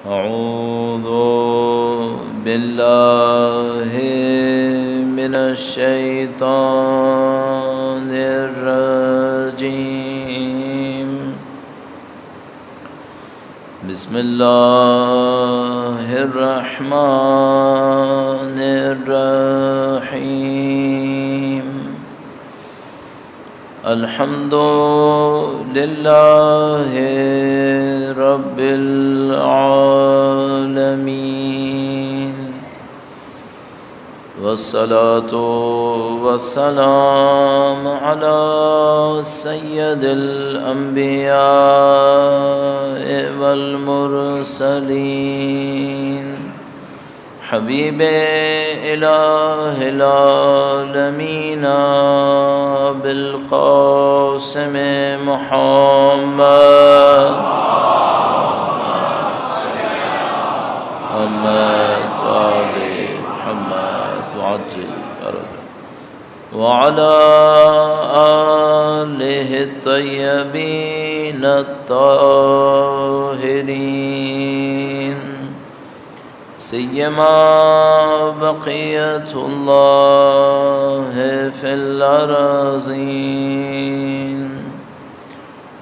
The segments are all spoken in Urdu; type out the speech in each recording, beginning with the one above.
أعوذ بالله من الشيطان الرجيم. بسم الله الرحمن الرحيم. الحمد لله رب العالمين، والصلاة والسلام على سيد الأنبياء والمرسلين، حبيب إله العالمين بالقاسم محمد وآل محمد وعجل فرجه، وعلى آله الطيبين الطاهرين، سيما بقية الله في الأراضين.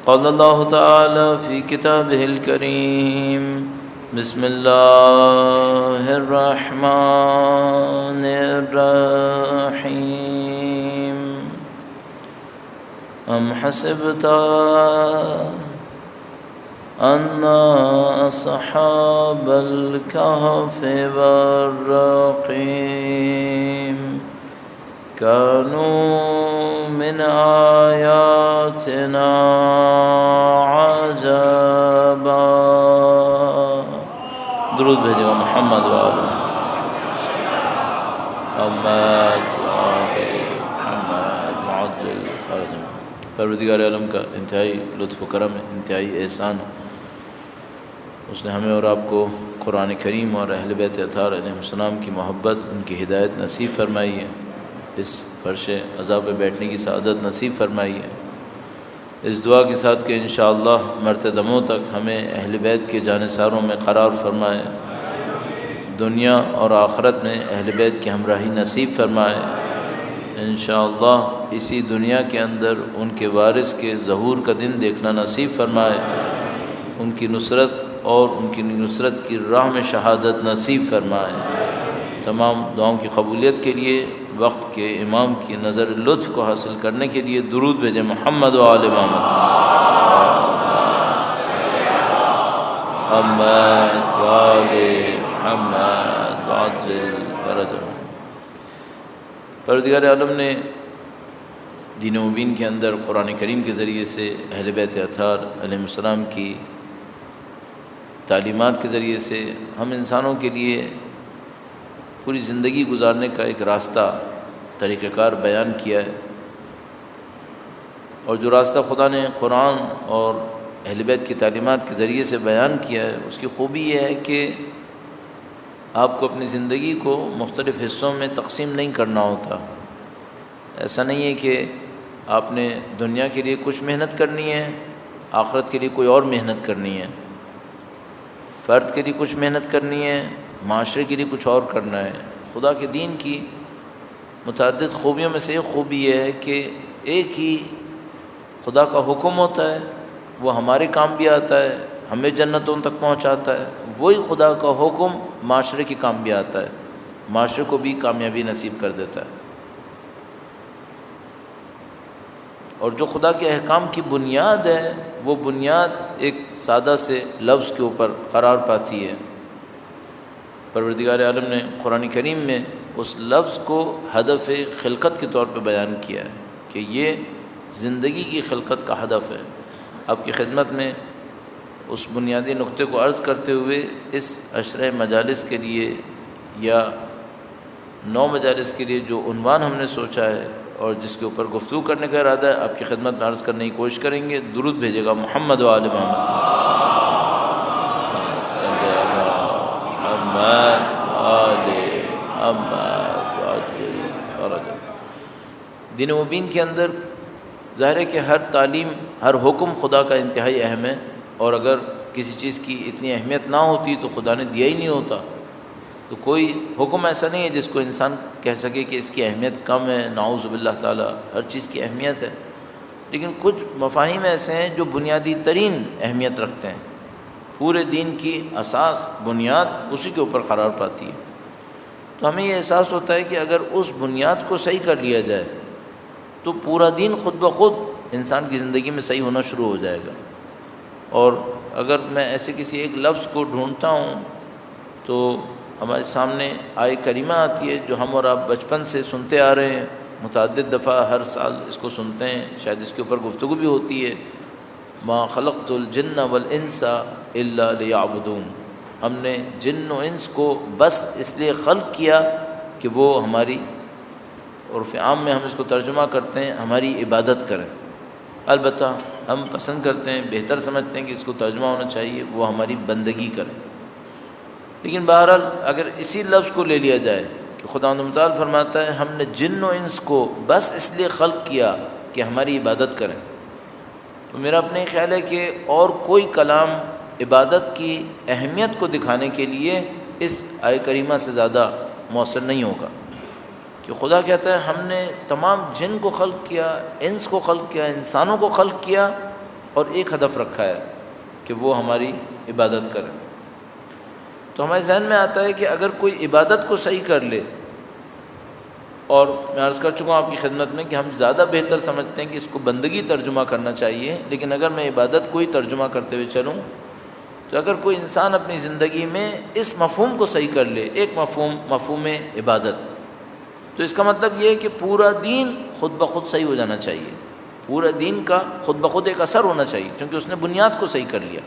قال الله تعالى في كتابه الكريم: بسم الله الرحمن الرحيم. أم حسبت أن أصحاب الكهف والرقيم كانوا من آياتنا عجبا. درود بھیجو محمد وآل محمد معجل فرجہ. پروردگار عالم کا انتہائی لطف و کرم ہے، انتہائی احسان ہے. اس نے ہمیں اور آپ کو قرآن کریم اور اہل بیت اطہار علیہ السلام کی محبت، ان کی ہدایت نصیب فرمائی ہے. اس فرش عذاب پہ بیٹھنے کی سعادت نصیب فرمائی ہے. اس دعا کے ساتھ کہ انشاءاللہ مرتدموں تک ہمیں اہل بیت کے جانثاروں میں قرار فرمائے، دنیا اور آخرت میں اہل بیت کی ہمراہی نصیب فرمائے. انشاءاللہ اسی دنیا کے اندر ان کے وارث کے ظہور کا دن دیکھنا نصیب فرمائے، ان کی نصرت اور ان کی نصرت کی راہ میں شہادت نصیب فرمائے. تمام دعاؤں کی قبولیت کے لیے وقت کے امام کی نظر لطف کو حاصل کرنے کے لیے درود بھیجیں محمد و آل محمد. محمد و آل محمد وعجل فرجہ. پروردگار عالم نے دین مبین کے اندر قرآن کریم کے ذریعے سے اہل بیت اطہار علیہ السلام کی تعلیمات کے ذریعے سے ہم انسانوں کے لیے پوری زندگی گزارنے کا ایک راستہ، طریقہ کار بیان کیا ہے. اور جو راستہ خدا نے قرآن اور اہل بیت کی تعلیمات کے ذریعے سے بیان کیا ہے، اس کی خوبی یہ ہے کہ آپ کو اپنی زندگی کو مختلف حصوں میں تقسیم نہیں کرنا ہوتا. ایسا نہیں ہے کہ آپ نے دنیا کے لیے کچھ محنت کرنی ہے، آخرت کے لیے کوئی اور محنت کرنی ہے، فرد کے لیے کچھ محنت کرنی ہے، معاشرے کے لیے کچھ اور کرنا ہے. خدا کے دین کی متعدد خوبیوں میں سے ایک خوبی یہ ہے کہ ایک ہی خدا کا حکم ہوتا ہے، وہ ہمارے کام بھی آتا ہے، ہمیں جنتوں تک پہنچاتا ہے. وہی خدا کا حکم معاشرے کے کام بھی آتا ہے، معاشرے کو بھی کامیابی نصیب کر دیتا ہے. اور جو خدا کے احکام کی بنیاد ہے، وہ بنیاد ایک سادہ سے لفظ کے اوپر قرار پاتی ہے. پروردگار عالم نے قرآن کریم میں اس لفظ کو ہدف خلقت کے طور پہ بیان کیا ہے کہ یہ زندگی کی خلقت کا ہدف ہے. آپ کی خدمت میں اس بنیادی نقطے کو عرض کرتے ہوئے اس عشرہ مجالس کے لیے یا 9 مجالس کے لیے جو عنوان ہم نے سوچا ہے اور جس کے اوپر گفتگو کرنے کا ارادہ ہے، آپ کی خدمت میں عرض کرنے کی کوشش کریں گے. درود بھیجے گا محمد و آل محمد. دین مبین کے اندر ظاہر ہے کہ ہر تعلیم، ہر حکم خدا کا انتہائی اہم ہے، اور اگر کسی چیز کی اتنی اہمیت نہ ہوتی تو خدا نے دیا ہی نہیں ہوتا۔ تو کوئی حکم ایسا نہیں ہے جس کو انسان کہہ سکے کہ اس کی اہمیت کم ہے، نعوذ باللہ تعالیٰ، ہر چیز کی اہمیت ہے۔ لیکن کچھ مفاہیم ایسے ہیں جو بنیادی ترین اہمیت رکھتے ہیں، پورے دین کی اساس بنیاد اسی کے اوپر قرار پاتی ہے۔ تو ہمیں یہ احساس ہوتا ہے کہ اگر اس بنیاد کو صحیح کر لیا جائے تو پورا دین خود بخود انسان کی زندگی میں صحیح ہونا شروع ہو جائے گا۔ اور اگر میں ایسے کسی ایک لفظ کو ڈھونڈتا ہوں تو ہمارے سامنے آیہ کریمہ آتی ہے جو ہم اور آپ بچپن سے سنتے آ رہے ہیں، متعدد دفعہ ہر سال اس کو سنتے ہیں، شاید اس کے اوپر گفتگو بھی ہوتی ہے، ما خلقت الجن والانس الا لیعبدون، ہم نے جن و انس کو بس اس لیے خلق کیا کہ وہ ہماری، عرف عام میں ہم اس کو ترجمہ کرتے ہیں ہماری عبادت کریں۔ البتہ ہم پسند کرتے ہیں، بہتر سمجھتے ہیں کہ اس کو ترجمہ ہونا چاہیے وہ ہماری بندگی کریں۔ لیکن بہرحال اگر اسی لفظ کو لے لیا جائے کہ خداوند متعال فرماتا ہے ہم نے جن و انس کو بس اس لیے خلق کیا کہ ہماری عبادت کریں، تو میرا اپنے خیال ہے کہ اور کوئی کلام عبادت کی اہمیت کو دکھانے کے لیے اس آیہ کریمہ سے زیادہ مؤثر نہیں ہوگا، کہ خدا کہتا ہے ہم نے تمام جن کو خلق کیا، انس کو خلق کیا، انسانوں کو خلق کیا، اور ایک ہدف رکھا ہے کہ وہ ہماری عبادت کریں۔ تو ہمارے ذہن میں آتا ہے کہ اگر کوئی عبادت کو صحیح کر لے، اور میں عرض کر چکا ہوں آپ کی خدمت میں کہ ہم زیادہ بہتر سمجھتے ہیں کہ اس کو بندگی ترجمہ کرنا چاہیے، لیکن اگر میں عبادت کو ہی ترجمہ کرتے ہوئے چلوں تو اگر کوئی انسان اپنی زندگی میں اس مفہوم کو صحیح کر لے، ایک مفہوم عبادت، تو اس کا مطلب یہ ہے کہ پورا دین خود بخود صحیح ہو جانا چاہیے، پورا دین کا خود بخود ایک اثر ہونا چاہیے، کیونکہ اس نے بنیاد کو صحیح کر لیا۔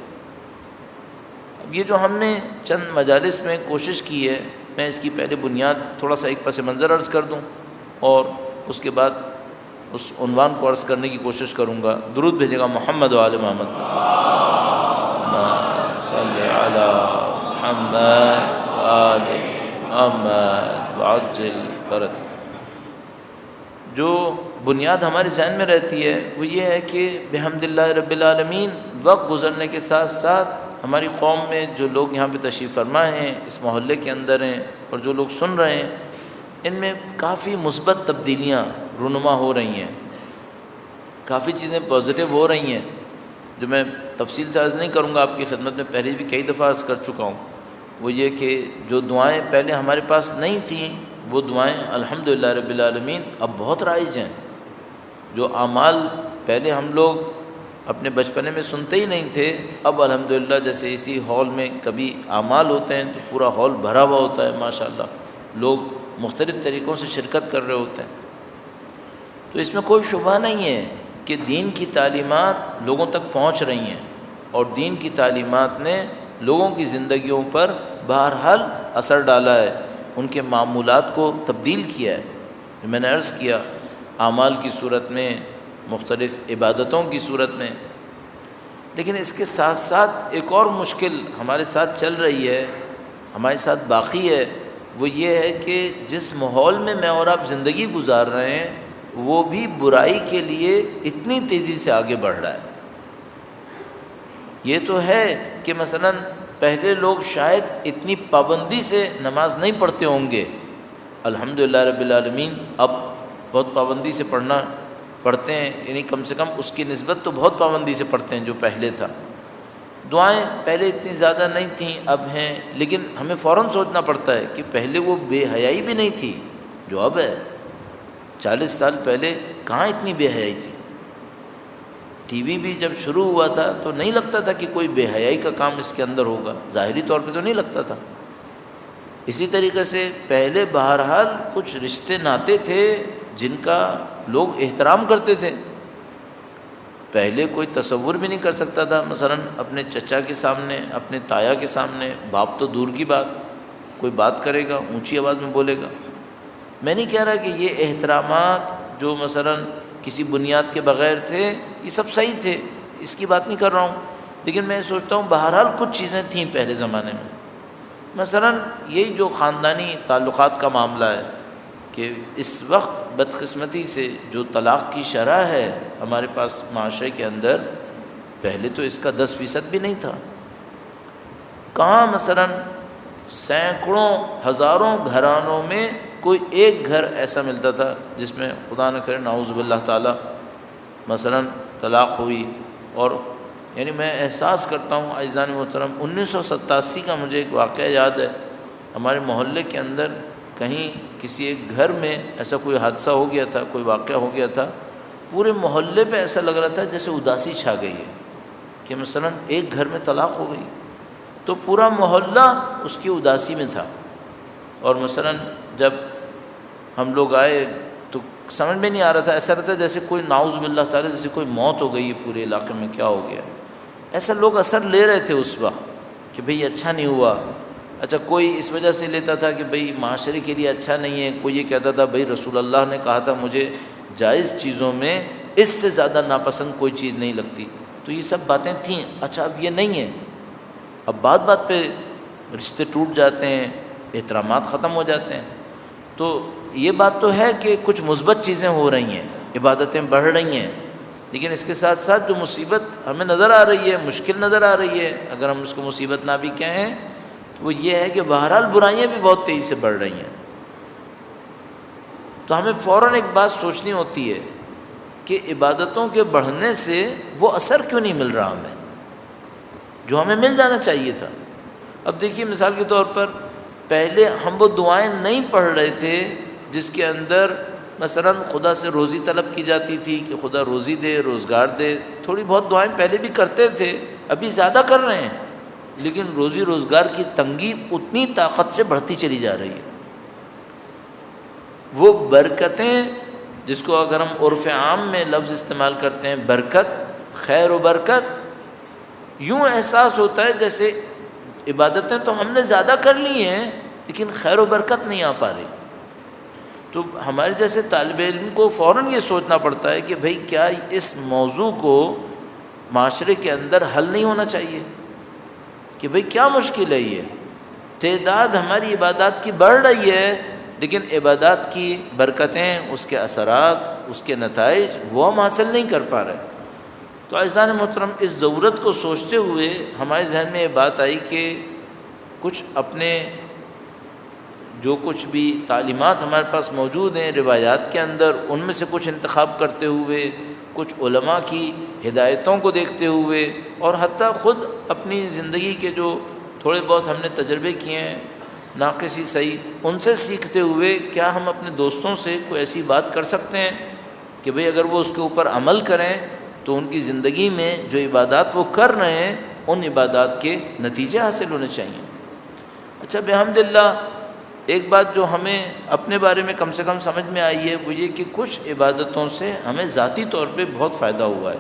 اب یہ جو ہم نے چند مجالس میں کوشش کی ہے، میں اس کی پہلے بنیاد تھوڑا سا ایک پس منظر عرض کر دوں اور اس کے بعد اس عنوان کو عرض کرنے کی کوشش کروں گا۔ درود بھیجے گا محمد و آل محمد، صلی علی محمد و آل محمد وعجل فرج۔ جو بنیاد ہمارے ذہن میں رہتی ہے وہ یہ ہے کہ بحمد اللہ رب العالمین وقت گزرنے کے ساتھ ساتھ ہماری قوم میں جو لوگ یہاں پہ تشریف فرما ہیں، اس محلے کے اندر ہیں، اور جو لوگ سن رہے ہیں، ان میں کافی مثبت تبدیلیاں رونما ہو رہی ہیں، کافی چیزیں پازیٹیو ہو رہی ہیں، جو میں تفصیل سے عرض نہیں کروں گا، آپ کی خدمت میں پہلے بھی کئی دفعہ عرض کر چکا ہوں۔ وہ یہ کہ جو دعائیں پہلے ہمارے پاس نہیں تھیں، وہ دعائیں الحمدللہ رب العالمین اب بہت رائج ہیں۔ جو اعمال پہلے ہم لوگ اپنے بچپنے میں سنتے ہی نہیں تھے، اب الحمدللہ جیسے اسی ہال میں کبھی اعمال ہوتے ہیں تو پورا ہال بھرا ہوا ہوتا ہے، ماشاءاللہ لوگ مختلف طریقوں سے شرکت کر رہے ہوتے ہیں۔ تو اس میں کوئی شبہ نہیں ہے کہ دین کی تعلیمات لوگوں تک پہنچ رہی ہیں، اور دین کی تعلیمات نے لوگوں کی زندگیوں پر بہرحال اثر ڈالا ہے، ان کے معمولات کو تبدیل کیا ہے، جو میں نے عرض کیا، اعمال کی صورت میں، مختلف عبادتوں کی صورت میں۔ لیکن اس کے ساتھ ساتھ ایک اور مشکل ہمارے ساتھ چل رہی ہے، ہمارے ساتھ باقی ہے، وہ یہ ہے کہ جس ماحول میں اور آپ زندگی گزار رہے ہیں وہ بھی برائی کے لیے اتنی تیزی سے آگے بڑھ رہا ہے۔ یہ تو ہے کہ مثلا پہلے لوگ شاید اتنی پابندی سے نماز نہیں پڑھتے ہوں گے، الحمدللہ رب العالمین اب بہت پابندی سے پڑھتے ہیں، یعنی کم سے کم اس کی نسبت تو بہت پابندی سے پڑھتے ہیں جو پہلے تھا۔ دعائیں پہلے اتنی زیادہ نہیں تھیں، اب ہیں، لیکن ہمیں فوراً سوچنا پڑتا ہے کہ پہلے وہ بے حیائی بھی نہیں تھی جو اب ہے۔ 40 سال پہلے کہاں اتنی بے حیائی تھی؟ ٹی وی بھی جب شروع ہوا تھا تو نہیں لگتا تھا کہ کوئی بے حیائی کا کام اس کے اندر ہوگا، ظاہری طور پہ تو نہیں لگتا تھا۔ اسی طریقے سے پہلے بہرحال کچھ رشتے ناتے تھے جن کا لوگ احترام کرتے تھے، پہلے کوئی تصور بھی نہیں کر سکتا تھا مثلا اپنے چچا کے سامنے، اپنے تایا کے سامنے، باپ تو دور کی بات، کوئی بات کرے گا اونچی آواز میں بولے گا۔ میں نہیں کہہ رہا کہ یہ احترامات جو مثلا کسی بنیاد کے بغیر تھے یہ سب صحیح تھے، اس کی بات نہیں کر رہا ہوں، لیکن میں سوچتا ہوں بہرحال کچھ چیزیں تھیں پہلے زمانے میں، مثلا یہی جو خاندانی تعلقات کا معاملہ ہے کہ اس وقت بدقسمتی سے جو طلاق کی شرح ہے ہمارے پاس معاشرے کے اندر، پہلے تو اس کا 10% بھی نہیں تھا، کہاں مثلا سینکڑوں ہزاروں گھرانوں میں کوئی ایک گھر ایسا ملتا تھا جس میں خدا نہ کرے نعوذ باللہ تعالی مثلا طلاق ہوئی. اور یعنی میں احساس کرتا ہوں عزیزان محترم 1987 کا مجھے ایک واقعہ یاد ہے. ہمارے محلے کے اندر کہیں کسی ایک گھر میں ایسا کوئی حادثہ ہو گیا تھا, کوئی واقعہ ہو گیا تھا, پورے محلے پہ ایسا لگ رہا تھا جیسے اداسی چھا گئی ہے کہ مثلا ایک گھر میں طلاق ہو گئی تو پورا محلہ اس کی اداسی میں تھا. اور مثلا جب ہم لوگ آئے تو سمجھ میں نہیں آ رہا تھا, ایسا رہتا جیسے کوئی نعوذ باللہ تعالی جیسے کوئی موت ہو گئی ہے پورے علاقے میں, کیا ہو گیا. ایسا لوگ اثر لے رہے تھے اس وقت کہ بھئی اچھا نہیں ہوا. اچھا کوئی اس وجہ سے لیتا تھا کہ بھئی معاشرے کے لیے اچھا نہیں ہے, کوئی یہ کہتا تھا بھئی رسول اللہ نے کہا تھا مجھے جائز چیزوں میں اس سے زیادہ ناپسند کوئی چیز نہیں لگتی. تو یہ سب باتیں تھیں. اچھا اب یہ نہیں ہے, اب بات بات پہ رشتے ٹوٹ جاتے ہیں, احترامات ختم ہو جاتے ہیں. تو یہ بات تو ہے کہ کچھ مثبت چیزیں ہو رہی ہیں, عبادتیں بڑھ رہی ہیں, لیکن اس کے ساتھ ساتھ جو مصیبت ہمیں نظر آ رہی ہے, مشکل نظر آ رہی ہے, اگر ہم اس کو مصیبت نہ بھی کہیں تو وہ یہ ہے کہ بہرحال برائیاں بھی بہت تیزی سے بڑھ رہی ہیں. تو ہمیں فوراً ایک بات سوچنی ہوتی ہے کہ عبادتوں کے بڑھنے سے وہ اثر کیوں نہیں مل رہا ہمیں جو ہمیں مل جانا چاہیے تھا. اب دیکھیے مثال کے طور پر پہلے ہم وہ دعائیں نہیں پڑھ رہے تھے جس کے اندر مثلا خدا سے روزی طلب کی جاتی تھی کہ خدا روزی دے, روزگار دے. تھوڑی بہت دعائیں پہلے بھی کرتے تھے, ابھی زیادہ کر رہے ہیں, لیکن روزی روزگار کی تنگی اتنی طاقت سے بڑھتی چلی جا رہی ہے. وہ برکتیں جس کو اگر ہم عرف عام میں لفظ استعمال کرتے ہیں برکت, خیر و برکت, یوں احساس ہوتا ہے جیسے عبادتیں تو ہم نے زیادہ کر لی ہیں لیکن خیر و برکت نہیں آ پا رہی. تو ہمارے جیسے طالب علم کو فوراً یہ سوچنا پڑتا ہے کہ بھئی کیا اس موضوع کو معاشرے کے اندر حل نہیں ہونا چاہیے کہ بھئی کیا مشکل ہے. یہ تعداد ہماری عبادات کی بڑھ رہی ہے لیکن عبادات کی برکتیں, اس کے اثرات, اس کے نتائج وہ ہم حاصل نہیں کر پا رہے. تو عزیزان محترم اس ضرورت کو سوچتے ہوئے ہمارے ذہن میں یہ بات آئی کہ کچھ اپنے جو کچھ بھی تعلیمات ہمارے پاس موجود ہیں روایات کے اندر, ان میں سے کچھ انتخاب کرتے ہوئے, کچھ علماء کی ہدایتوں کو دیکھتے ہوئے, اور حتیٰ خود اپنی زندگی کے جو تھوڑے بہت ہم نے تجربے کیے ہیں ناقصی صحیح, ان سے سیکھتے ہوئے کیا ہم اپنے دوستوں سے کوئی ایسی بات کر سکتے ہیں کہ بھئی اگر وہ اس کے اوپر عمل کریں تو ان کی زندگی میں جو عبادات وہ کر رہے ہیں ان عبادات کے نتیجے حاصل ہونے چاہیے. اچھا بحمداللہ ایک بات جو ہمیں اپنے بارے میں کم سے کم سمجھ میں آئی ہے وہ یہ کہ کچھ عبادتوں سے ہمیں ذاتی طور پہ بہت فائدہ ہوا ہے.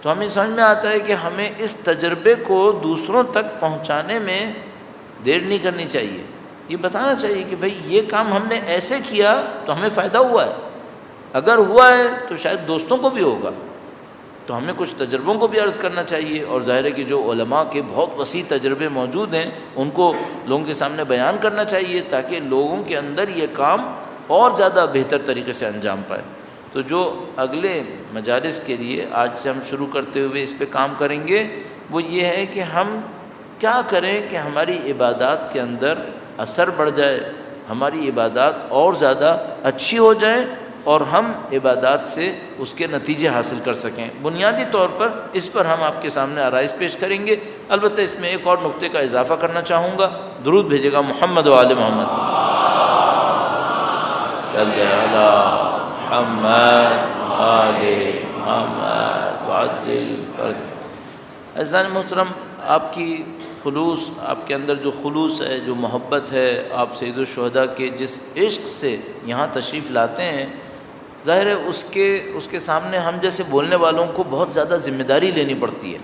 تو ہمیں سمجھ میں آتا ہے کہ ہمیں اس تجربے کو دوسروں تک پہنچانے میں دیر نہیں کرنی چاہیے. یہ بتانا چاہیے کہ بھئی یہ کام ہم نے ایسے کیا تو ہمیں فائدہ ہوا ہے, اگر ہوا ہے تو شاید دوستوں کو بھی ہوگا. تو ہمیں کچھ تجربوں کو بھی عرض کرنا چاہیے, اور ظاہر ہے کہ جو علماء کے بہت وسیع تجربے موجود ہیں ان کو لوگوں کے سامنے بیان کرنا چاہیے تاکہ لوگوں کے اندر یہ کام اور زیادہ بہتر طریقے سے انجام پائے. تو جو اگلے مجالس کے لیے آج سے ہم شروع کرتے ہوئے اس پہ کام کریں گے وہ یہ ہے کہ ہم کیا کریں کہ ہماری عبادات کے اندر اثر بڑھ جائے, ہماری عبادات اور زیادہ اچھی ہو جائیں اور ہم عبادات سے اس کے نتیجے حاصل کر سکیں. بنیادی طور پر اس پر ہم آپ کے سامنے آرائز پیش کریں گے. البتہ اس میں ایک اور نقطے کا اضافہ کرنا چاہوں گا, درود بھیجے گا محمد و آل محمد صلی علی محمد آل محمد وعجل فرج. عزیزان محترم آپ کی خلوص, آپ کے اندر جو خلوص ہے, جو محبت ہے, آپ سید الشہداء کے جس عشق سے یہاں تشریف لاتے ہیں, ظاہر ہے اس کے سامنے ہم جیسے بولنے والوں کو بہت زیادہ ذمہ داری لینی پڑتی ہے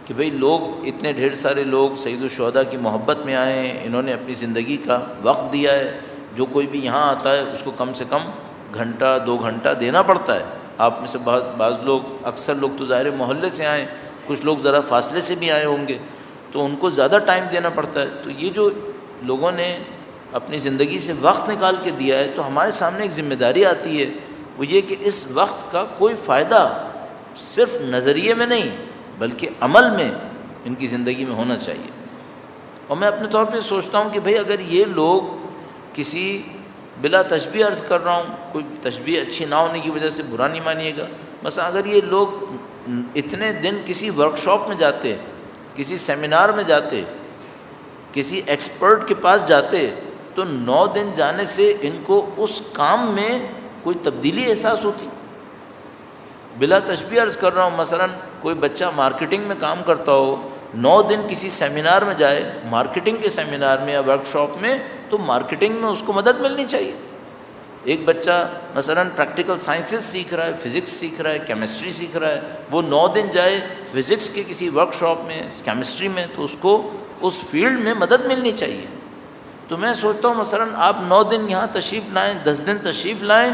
کہ بھئی لوگ اتنے ڈھیر سارے لوگ سید الشہداء کی محبت میں آئے ہیں, انہوں نے اپنی زندگی کا وقت دیا ہے. جو کوئی بھی یہاں آتا ہے اس کو کم سے کم گھنٹہ 2 گھنٹہ دینا پڑتا ہے. آپ میں سے بعض لوگ, اکثر لوگ تو ظاہر محلے سے آئیں, کچھ لوگ ذرا فاصلے سے بھی آئے ہوں گے تو ان کو زیادہ ٹائم دینا پڑتا ہے. تو یہ جو لوگوں نے اپنی زندگی سے وقت نکال کے دیا ہے تو ہمارے سامنے ایک ذمہ داری آتی ہے, وہ یہ کہ اس وقت کا کوئی فائدہ صرف نظریے میں نہیں بلکہ عمل میں ان کی زندگی میں ہونا چاہیے. اور میں اپنے طور پہ سوچتا ہوں کہ بھئی اگر یہ لوگ کسی بلا تشبیہ عرض کر رہا ہوں، کوئی تشبیہ اچھی نہ ہونے کی وجہ سے برا نہیں مانیے گا، مثلا اگر یہ لوگ اتنے دن کسی ورکشاپ میں جاتے، کسی سیمینار میں جاتے، کسی ایکسپرٹ کے پاس جاتے، تو 9 دن جانے سے ان کو اس کام میں کوئی تبدیلی احساس ہوتی؟ بلا تشبیہ عرض کر رہا ہوں، مثلا کوئی بچہ مارکیٹنگ میں کام کرتا ہو، 9 دن کسی سیمینار میں جائے، مارکیٹنگ کے سیمینار میں یا ورکشاپ میں، تو مارکیٹنگ میں اس کو مدد ملنی چاہیے۔ ایک بچہ مثلا پریکٹیکل سائنسز سیکھ رہا ہے، فزکس سیکھ رہا ہے، کیمسٹری سیکھ رہا ہے، وہ 9 دن جائے فزکس کے کسی ورکشاپ میں، کیمسٹری میں، تو اس کو اس فیلڈ میں مدد ملنی چاہیے۔ تو میں سوچتا ہوں مثلا آپ 9 دن یہاں تشریف لائیں، 10 دن تشریف لائیں،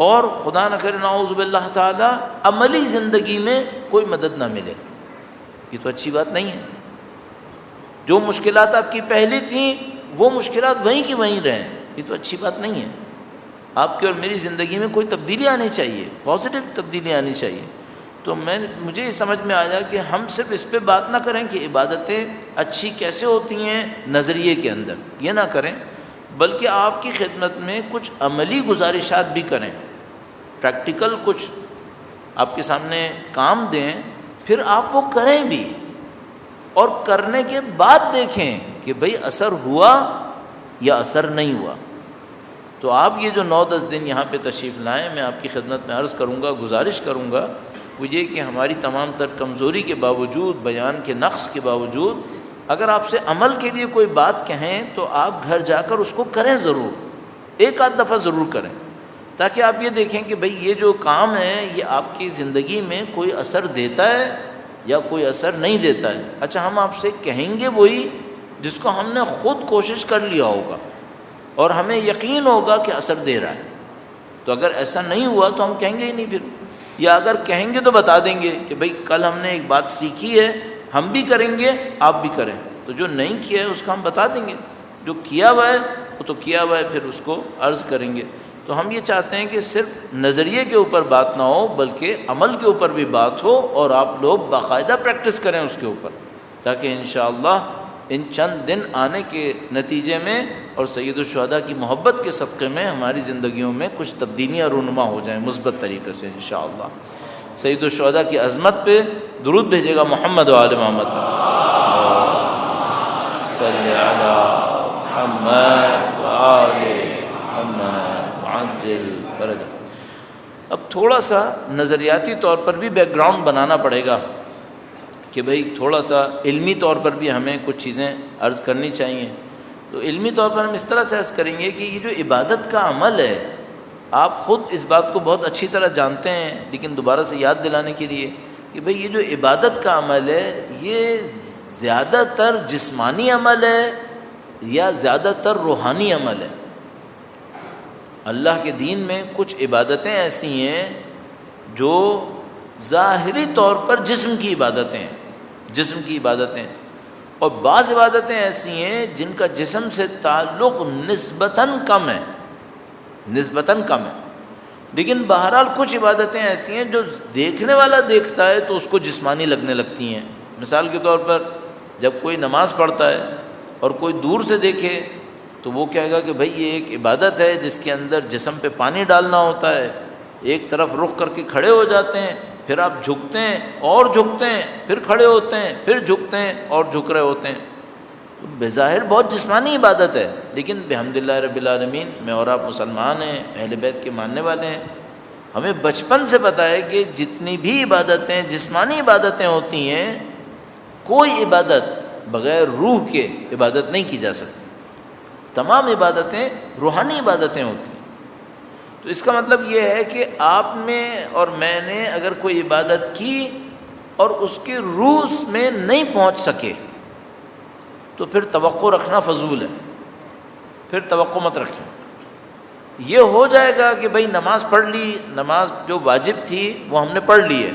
اور خدا نہ کرے نعوذ باللہ تعالی عملی زندگی میں کوئی مدد نہ ملے، یہ تو اچھی بات نہیں ہے۔ جو مشکلات آپ کی پہلی تھیں وہ مشکلات وہیں کی وہیں رہیں، یہ تو اچھی بات نہیں ہے۔ آپ کی اور میری زندگی میں کوئی تبدیلی آنی چاہیے، پازیٹیو تبدیلی آنی چاہیے۔ تو مجھے یہ سمجھ میں آیا کہ ہم صرف اس پہ بات نہ کریں کہ عبادتیں اچھی کیسے ہوتی ہیں نظریے کے اندر، یہ نہ کریں، بلکہ آپ کی خدمت میں کچھ عملی گزارشات بھی کریں، پریکٹیکل کچھ آپ کے سامنے کام دیں، پھر آپ وہ کریں بھی، اور کرنے کے بعد دیکھیں کہ بھئی اثر ہوا یا اثر نہیں ہوا۔ تو آپ یہ جو 9-10 دن یہاں پہ تشریف لائیں، میں آپ کی خدمت میں عرض کروں گا، گزارش کروں گا، وہ یہ کہ ہماری تمام تر کمزوری کے باوجود، بیان کے نقص کے باوجود، اگر آپ سے عمل کے لیے کوئی بات کہیں تو آپ گھر جا کر اس کو کریں، ضرور ایک آدھ دفعہ ضرور کریں، تاکہ آپ یہ دیکھیں کہ بھئی یہ جو کام ہے یہ آپ کی زندگی میں کوئی اثر دیتا ہے یا کوئی اثر نہیں دیتا ہے۔ اچھا، ہم آپ سے کہیں گے وہی جس کو ہم نے خود کوشش کر لیا ہوگا اور ہمیں یقین ہوگا کہ اثر دے رہا ہے۔ تو اگر ایسا نہیں ہوا تو ہم کہیں گے ہی نہیں پھر، یا اگر کہیں گے تو بتا دیں گے کہ بھئی کل ہم نے ایک بات سیکھی ہے، ہم بھی کریں گے، آپ بھی کریں۔ تو جو نہیں کیا ہے اس کا ہم بتا دیں گے، جو کیا ہوا ہے وہ تو کیا ہوا ہے، پھر اس کو عرض کریں گے۔ تو ہم یہ چاہتے ہیں کہ صرف نظریے کے اوپر بات نہ ہو، بلکہ عمل کے اوپر بھی بات ہو، اور آپ لوگ باقاعدہ پریکٹس کریں اس کے اوپر، تاکہ انشاءاللہ ان چند دن آنے کے نتیجے میں اور سید الشہداء کی محبت کے صدقے میں ہماری زندگیوں میں کچھ تبدیلیاں رونما ہو جائیں مثبت طریقے سے انشاءاللہ۔ سید الشہداء کی عظمت پہ درود بھیجے گا محمد و آل محمد، صلی علی محمد و آل محمد وعجل فرجہ۔ اب تھوڑا سا نظریاتی طور پر بھی بیک گراؤنڈ بنانا پڑے گا کہ بھئی تھوڑا سا علمی طور پر بھی ہمیں کچھ چیزیں عرض کرنی چاہیے۔ تو علمی طور پر ہم اس طرح سے عرض کریں گے کہ یہ جو عبادت کا عمل ہے، آپ خود اس بات کو بہت اچھی طرح جانتے ہیں، لیکن دوبارہ سے یاد دلانے کے لیے کہ بھئی یہ جو عبادت کا عمل ہے یہ زیادہ تر جسمانی عمل ہے یا زیادہ تر روحانی عمل ہے۔ اللہ کے دین میں کچھ عبادتیں ایسی ہیں جو ظاہری طور پر جسم کی عبادتیں ہیں، جسم کی عبادتیں، اور بعض عبادتیں ایسی ہیں جن کا جسم سے تعلق نسبتاً کم ہے، نسبتاً کم ہے، لیکن بہرحال کچھ عبادتیں ایسی ہیں جو دیکھنے والا دیکھتا ہے تو اس کو جسمانی لگنے لگتی ہیں۔ مثال کے طور پر جب کوئی نماز پڑھتا ہے اور کوئی دور سے دیکھے تو وہ کہے گا کہ بھئی یہ ایک عبادت ہے جس کے اندر جسم پہ پانی ڈالنا ہوتا ہے، ایک طرف رخ کر کے کھڑے ہو جاتے ہیں، پھر آپ جھکتے ہیں اور جھکتے ہیں، پھر کھڑے ہوتے ہیں، پھر جھکتے ہیں اور جھک رہے ہوتے ہیں۔ تو بظاہر بہت جسمانی عبادت ہے، لیکن بحمد اللہ رب العالمین میں اور آپ مسلمان ہیں، اہل بیت کے ماننے والے ہیں، ہمیں بچپن سے پتہ ہے کہ جتنی بھی عبادتیں جسمانی عبادتیں ہوتی ہیں، کوئی عبادت بغیر روح کے عبادت نہیں کی جا سکتی، تمام عبادتیں روحانی عبادتیں ہوتی ہیں۔ تو اس کا مطلب یہ ہے کہ آپ نے اور میں نے اگر کوئی عبادت کی اور اس کی روح میں نہیں پہنچ سکے تو پھر توقع رکھنا فضول ہے، پھر توقع مت رکھیں۔ یہ ہو جائے گا کہ بھئی نماز پڑھ لی، نماز جو واجب تھی وہ ہم نے پڑھ لی ہے،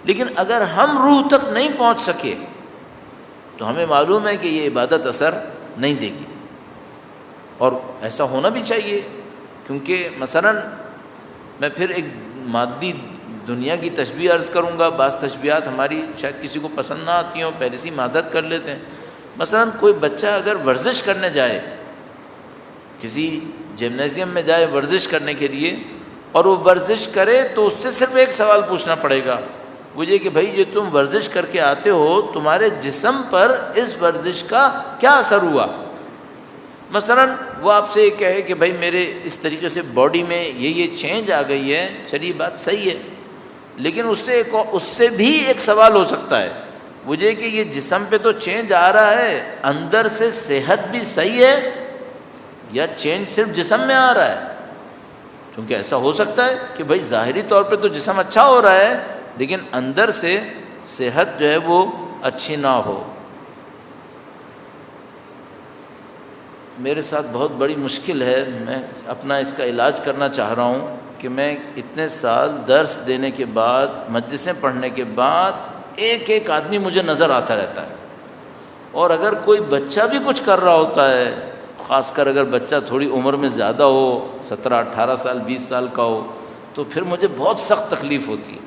لیکن اگر ہم روح تک نہیں پہنچ سکے تو ہمیں معلوم ہے کہ یہ عبادت اثر نہیں دے گی، اور ایسا ہونا بھی چاہیے، کیونکہ مثلا میں پھر ایک مادی دنیا کی تشبیہ عرض کروں گا، بعض تشبیہات ہماری شاید کسی کو پسند نہ آتی ہوں، پہلے سے معذرت کر لیتے ہیں۔ مثلا کوئی بچہ اگر ورزش کرنے جائے، کسی جمنازیم میں جائے ورزش کرنے کے لیے، اور وہ ورزش کرے تو اس سے صرف ایک سوال پوچھنا پڑے گا، وہ یہ کہ بھائی یہ تم ورزش کر کے آتے ہو، تمہارے جسم پر اس ورزش کا کیا اثر ہوا؟ مثلا وہ آپ سے یہ کہے کہ بھائی میرے اس طریقے سے باڈی میں یہ چینج آ گئی ہے، چلیے بات صحیح ہے، لیکن اس سے بھی ایک سوال ہو سکتا ہے، وہ یہ کہ یہ جسم پہ تو چینج آ رہا ہے، اندر سے صحت بھی صحیح ہے یا چینج صرف جسم میں آ رہا ہے؟ کیونکہ ایسا ہو سکتا ہے کہ بھائی ظاہری طور پہ تو جسم اچھا ہو رہا ہے لیکن اندر سے صحت جو ہے وہ اچھی نہ ہو۔ میرے ساتھ بہت بڑی مشکل ہے، میں اپنا اس کا علاج کرنا چاہ رہا ہوں کہ میں اتنے سال درس دینے کے بعد، مجلسیں پڑھنے کے بعد ایک ایک آدمی مجھے نظر آتا رہتا ہے، اور اگر کوئی بچہ بھی کچھ کر رہا ہوتا ہے، خاص کر اگر بچہ تھوڑی عمر میں زیادہ ہو، 17 18 سال 20 سال کا ہو، تو پھر مجھے بہت سخت تکلیف ہوتی ہے۔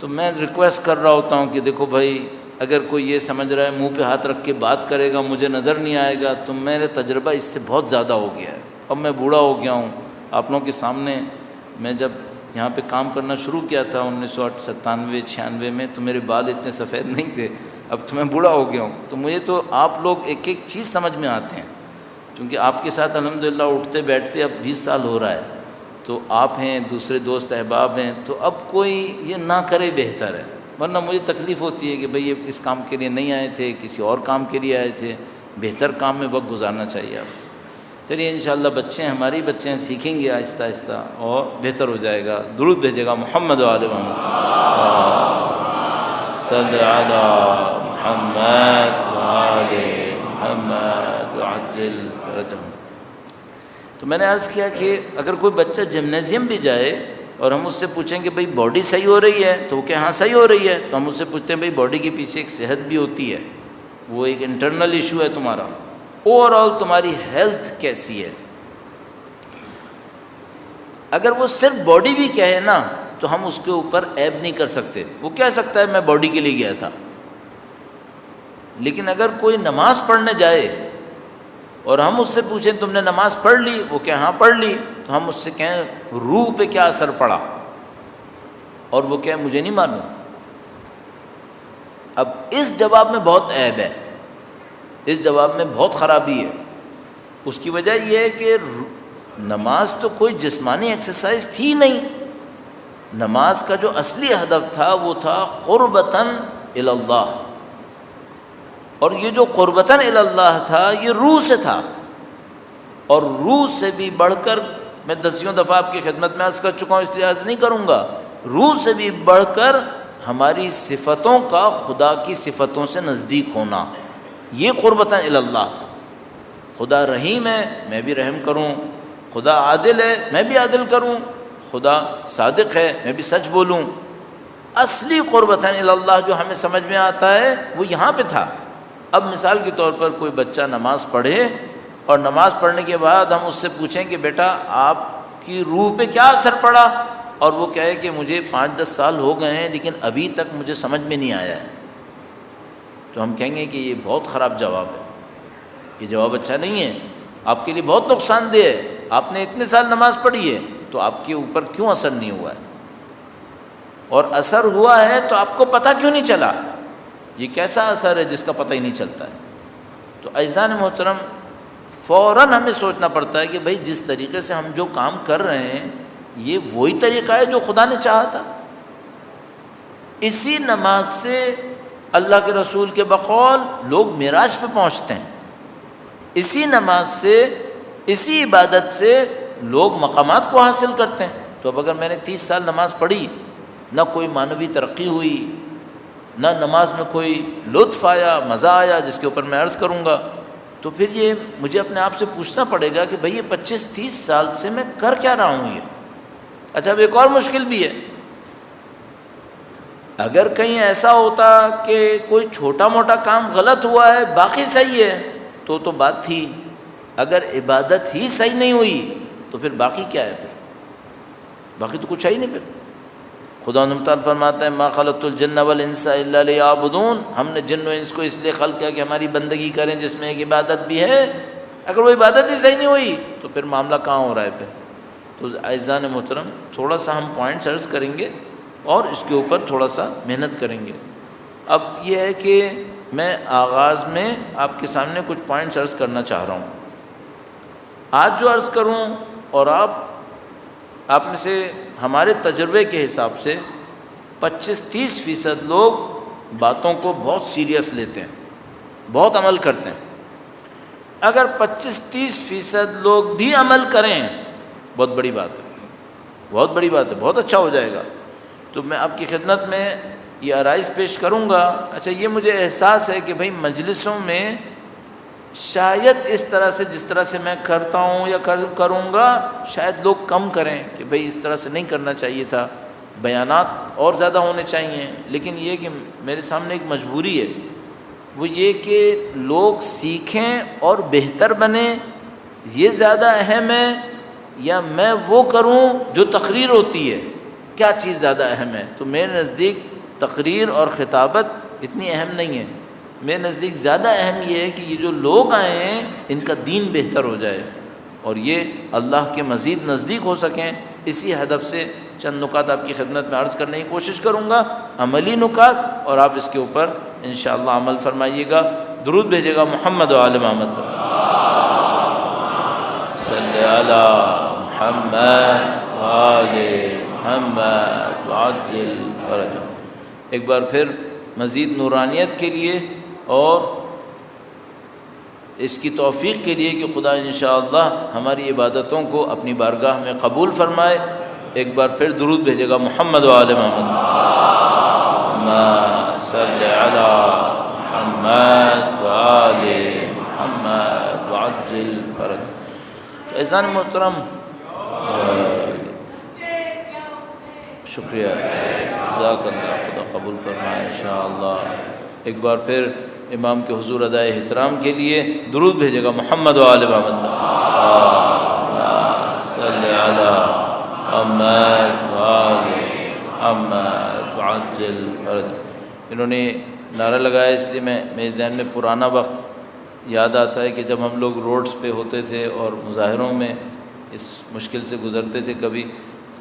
تو میں ریکویسٹ کر رہا ہوتا ہوں کہ دیکھو بھائی، اگر کوئی یہ سمجھ رہا ہے منہ پہ ہاتھ رکھ کے بات کرے گا مجھے نظر نہیں آئے گا، تو میرے تجربہ اس سے بہت زیادہ ہو گیا ہے، اب میں بوڑھا ہو گیا ہوں۔ آپ لوگوں کے سامنے میں جب یہاں پہ کام کرنا شروع کیا تھا 1997 96 میں، تو میرے بال اتنے سفید نہیں تھے، اب تو میں بوڑھا ہو گیا ہوں، تو مجھے تو آپ لوگ ایک ایک چیز سمجھ میں آتے ہیں، کیونکہ آپ کے ساتھ الحمدللہ اٹھتے بیٹھتے اب 20 سال ہو رہا ہے، تو آپ ہیں، دوسرے دوست احباب ہیں، تو اب کوئی یہ نہ کرے بہتر ہے، ورنہ مجھے تکلیف ہوتی ہے کہ بھئی یہ اس کام کے لیے نہیں آئے تھے، کسی اور کام کے لیے آئے تھے، بہتر کام میں وقت گزارنا چاہیے آپ۔ چلیے انشاءاللہ بچے ہیں، ہماری بچے ہیں، سیکھیں گے آہستہ آہستہ اور بہتر ہو جائے گا۔ درود بھیجے گا محمد و آل محمد، صلی علی محمد و آل محمد وعجل فرجهم۔ تو میں نے عرض کیا کہ اگر کوئی بچہ جمنازیم بھی جائے اور ہم اس سے پوچھیں کہ بھئی باڈی صحیح ہو رہی ہے، تو وہ کہ ہاں صحیح ہو رہی ہے، تو ہم اس سے پوچھتے ہیں بھئی باڈی کے پیچھے ایک صحت بھی ہوتی ہے، وہ ایک انٹرنل ایشو ہے تمہارا، اوور آل تمہاری ہیلتھ کیسی ہے؟ اگر وہ صرف باڈی بھی کہے نا تو ہم اس کے اوپر عیب نہیں کر سکتے، وہ کہہ سکتا ہے میں باڈی کے لیے گیا تھا، لیکن اگر کوئی نماز پڑھنے جائے اور ہم اس سے پوچھیں تم نے نماز پڑھ لی، وہ کہے ہاں پڑھ لی، تو ہم اس سے کہیں روح پہ کیا اثر پڑا، اور وہ کہے مجھے نہیں معلوم۔ اب اس جواب میں بہت عیب ہے، اس جواب میں بہت خرابی ہے۔ اس کی وجہ یہ ہے کہ نماز تو کوئی جسمانی ایکسرسائز تھی نہیں، نماز کا جو اصلی ہدف تھا وہ تھا قربتاً الی اللہ، اور یہ جو قربتاً الی اللہ تھا یہ روح سے تھا، اور روح سے بھی بڑھ کر، میں دسیوں دفعہ آپ کی خدمت میں عرض کر چکا ہوں اس لیے عرض نہیں کروں گا، روح سے بھی بڑھ کر ہماری صفتوں کا خدا کی صفتوں سے نزدیک ہونا، یہ قربتاً الی اللہ تھا۔ خدا رحیم ہے، میں بھی رحم کروں، خدا عادل ہے، میں بھی عادل کروں، خدا صادق ہے، میں بھی سچ بولوں۔ اصلی قربتاً الی اللہ جو ہمیں سمجھ میں آتا ہے وہ یہاں پہ تھا۔ اب مثال کے طور پر کوئی بچہ نماز پڑھے اور نماز پڑھنے کے بعد ہم اس سے پوچھیں کہ بیٹا آپ کی روح پہ کیا اثر پڑا، اور وہ کہے کہ مجھے 5-10 سال ہو گئے ہیں لیکن ابھی تک مجھے سمجھ میں نہیں آیا ہے، تو ہم کہیں گے کہ یہ بہت خراب جواب ہے، یہ جواب اچھا نہیں ہے، آپ کے لیے بہت نقصان دہ ہے، آپ نے اتنے سال نماز پڑھی ہے تو آپ کے اوپر کیوں اثر نہیں ہوا ہے، اور اثر ہوا ہے تو آپ کو پتہ کیوں نہیں چلا؟ یہ کیسا اثر ہے جس کا پتہ ہی نہیں چلتا ہے؟ تو عزیزان محترم، فوراً ہمیں سوچنا پڑتا ہے کہ بھئی جس طریقے سے ہم جو کام کر رہے ہیں یہ وہی طریقہ ہے جو خدا نے چاہا تھا۔ اسی نماز سے اللہ کے رسول کے بقول لوگ معراج پہ پہنچتے ہیں، اسی نماز سے، اسی عبادت سے لوگ مقامات کو حاصل کرتے ہیں۔ تو اب اگر میں نے 30 سال نماز پڑھی، نہ کوئی معنوی ترقی ہوئی، نہ نماز میں کوئی لطف آیا، مزہ آیا، جس کے اوپر میں عرض کروں گا، تو پھر یہ مجھے اپنے آپ سے پوچھنا پڑے گا کہ بھئی یہ 25-30 سال سے میں کر کیا رہا ہوں یہ؟ اچھا اب ایک اور مشکل بھی ہے، اگر کہیں ایسا ہوتا کہ کوئی چھوٹا موٹا کام غلط ہوا ہے باقی صحیح ہے تو بات تھی، اگر عبادت ہی صحیح نہیں ہوئی تو پھر باقی کیا ہے؟ پھر باقی تو کچھ ہے ہی نہیں۔ پھر خدا متعال فرماتا ہے ما خلقت الجن والانس الا لیعبدون، ہم نے جن و انس کو اس لیے خلق کیا کہ ہماری بندگی کریں، جس میں ایک عبادت بھی ہے۔ اگر وہ عبادت ہی صحیح نہیں ہوئی تو پھر معاملہ کہاں ہو رہا ہے پھر؟ تو اعزان محترم تھوڑا سا ہم پوائنٹس عرض کریں گے اور اس کے اوپر تھوڑا سا محنت کریں گے۔ اب یہ ہے کہ میں آغاز میں آپ کے سامنے کچھ پوائنٹس عرض کرنا چاہ رہا ہوں۔ آج جو عرض کروں اور آپ میں سے ہمارے تجربے کے حساب سے 25-30% لوگ باتوں کو بہت سیریس لیتے ہیں، بہت عمل کرتے ہیں۔ اگر 25-30% لوگ بھی عمل کریں بہت بڑی بات ہے، بہت بڑی بات ہے، بہت اچھا ہو جائے گا۔ تو میں آپ کی خدمت میں یہ آرائز پیش کروں گا۔ اچھا یہ مجھے احساس ہے کہ بھئی مجلسوں میں شاید اس طرح سے جس طرح سے میں کرتا ہوں یا کروں گا شاید لوگ کم کریں کہ بھئی اس طرح سے نہیں کرنا چاہیے تھا، بیانات اور زیادہ ہونے چاہیے۔ لیکن یہ کہ میرے سامنے ایک مجبوری ہے، وہ یہ کہ لوگ سیکھیں اور بہتر بنیں، یہ زیادہ اہم ہے یا میں وہ کروں جو تقریر ہوتی ہے، کیا چیز زیادہ اہم ہے؟ تو میرے نزدیک تقریر اور خطابت اتنی اہم نہیں ہے، میرے نزدیک زیادہ اہم یہ ہے کہ یہ جو لوگ آئے ہیں ان کا دین بہتر ہو جائے اور یہ اللہ کے مزید نزدیک ہو سکیں۔ اسی ہدف سے چند نکات آپ کی خدمت میں عرض کرنے کی کوشش کروں گا، عملی نکات، اور آپ اس کے اوپر انشاءاللہ عمل فرمائیے گا۔ درود بھیجے گا محمد و آل محمد پر، صلی علی محمد و آل محمد وعجل فرجہ۔ ایک بار پھر مزید نورانیت کے لیے اور اس کی توفیق کے لیے کہ خدا انشاءاللہ ہماری عبادتوں کو اپنی بارگاہ میں قبول فرمائے، ایک بار پھر درود بھیجے گا محمد و آل محمد، اللہم صلی علی محمد و آل محمد وعجل فرج۔ احسان محترم شکریہ، جزاک اللہ، خدا قبول فرمائے انشاءاللہ۔ ایک بار پھر امام کے حضور ادائے احترام کے لیے درود بھیجے گا محمد و آل محمد، صلی علی محمد و آل محمد وعجل فرج۔ انہوں نے نعرہ لگایا، اس لیے میرے ذہن میں پرانا وقت یاد آتا ہے کہ جب ہم لوگ روڈز پہ ہوتے تھے اور مظاہروں میں اس مشکل سے گزرتے تھے، کبھی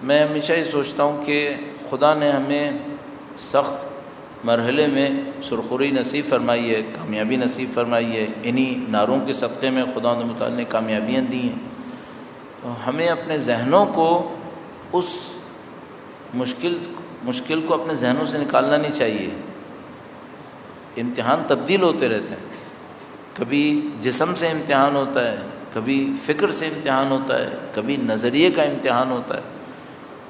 میں ہمیشہ یہ سوچتا ہوں کہ خدا نے ہمیں سخت مرحلے میں سرخری نصیب فرمائی ہے، کامیابی نصیب فرمائی ہے، انہی نعروں کے صدقے میں خدا متعال نے کامیابیاں دی ہیں۔ تو ہمیں اپنے ذہنوں کو اس مشکل کو اپنے ذہنوں سے نکالنا نہیں چاہیے۔ امتحان تبدیل ہوتے رہتے ہیں، کبھی جسم سے امتحان ہوتا ہے، کبھی فکر سے امتحان ہوتا ہے، کبھی نظریے کا امتحان ہوتا ہے۔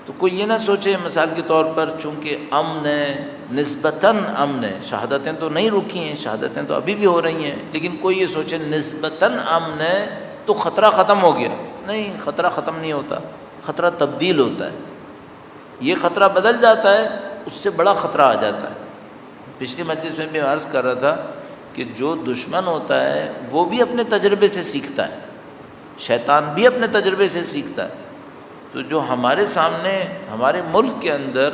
تو کوئی یہ نہ سوچے مثال کے طور پر چونکہ امن ہے، نسبتاً امن ہے، شہادتیں تو نہیں رکی ہیں، شہادتیں تو ابھی بھی ہو رہی ہیں، لیکن کوئی یہ سوچے نسبتاً امن ہے تو خطرہ ختم ہو گیا۔ نہیں، خطرہ ختم نہیں ہوتا، خطرہ تبدیل ہوتا ہے۔ یہ خطرہ بدل جاتا ہے، اس سے بڑا خطرہ آ جاتا ہے۔ پچھلی مجلس میں بھی عرض کر رہا تھا کہ جو دشمن ہوتا ہے وہ بھی اپنے تجربے سے سیکھتا ہے، شیطان بھی اپنے تجربے سے سیکھتا ہے۔ تو جو ہمارے سامنے ہمارے ملک کے اندر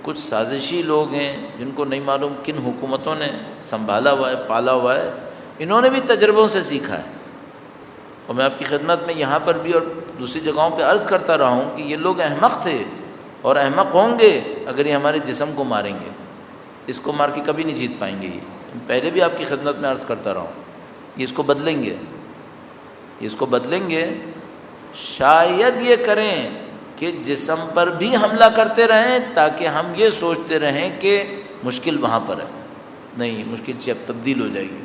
کچھ سازشی لوگ ہیں جن کو نہیں معلوم کن حکومتوں نے سنبھالا ہوا ہے، پالا ہوا ہے، انہوں نے بھی تجربوں سے سیکھا ہے۔ اور میں آپ کی خدمت میں یہاں پر بھی اور دوسری جگہوں پہ عرض کرتا رہا ہوں کہ یہ لوگ احمق تھے اور احمق ہوں گے اگر یہ ہمارے جسم کو ماریں گے، اس کو مار کے کبھی نہیں جیت پائیں گے۔ یہ پہلے بھی آپ کی خدمت میں عرض کرتا رہا ہوں، یہ اس کو بدلیں گے، یہ اس کو بدلیں گے۔ شاید یہ کریں کہ جسم پر بھی حملہ کرتے رہیں تاکہ ہم یہ سوچتے رہیں کہ مشکل وہاں پر ہے۔ نہیں، مشکل اب تبدیل ہو جائے گی،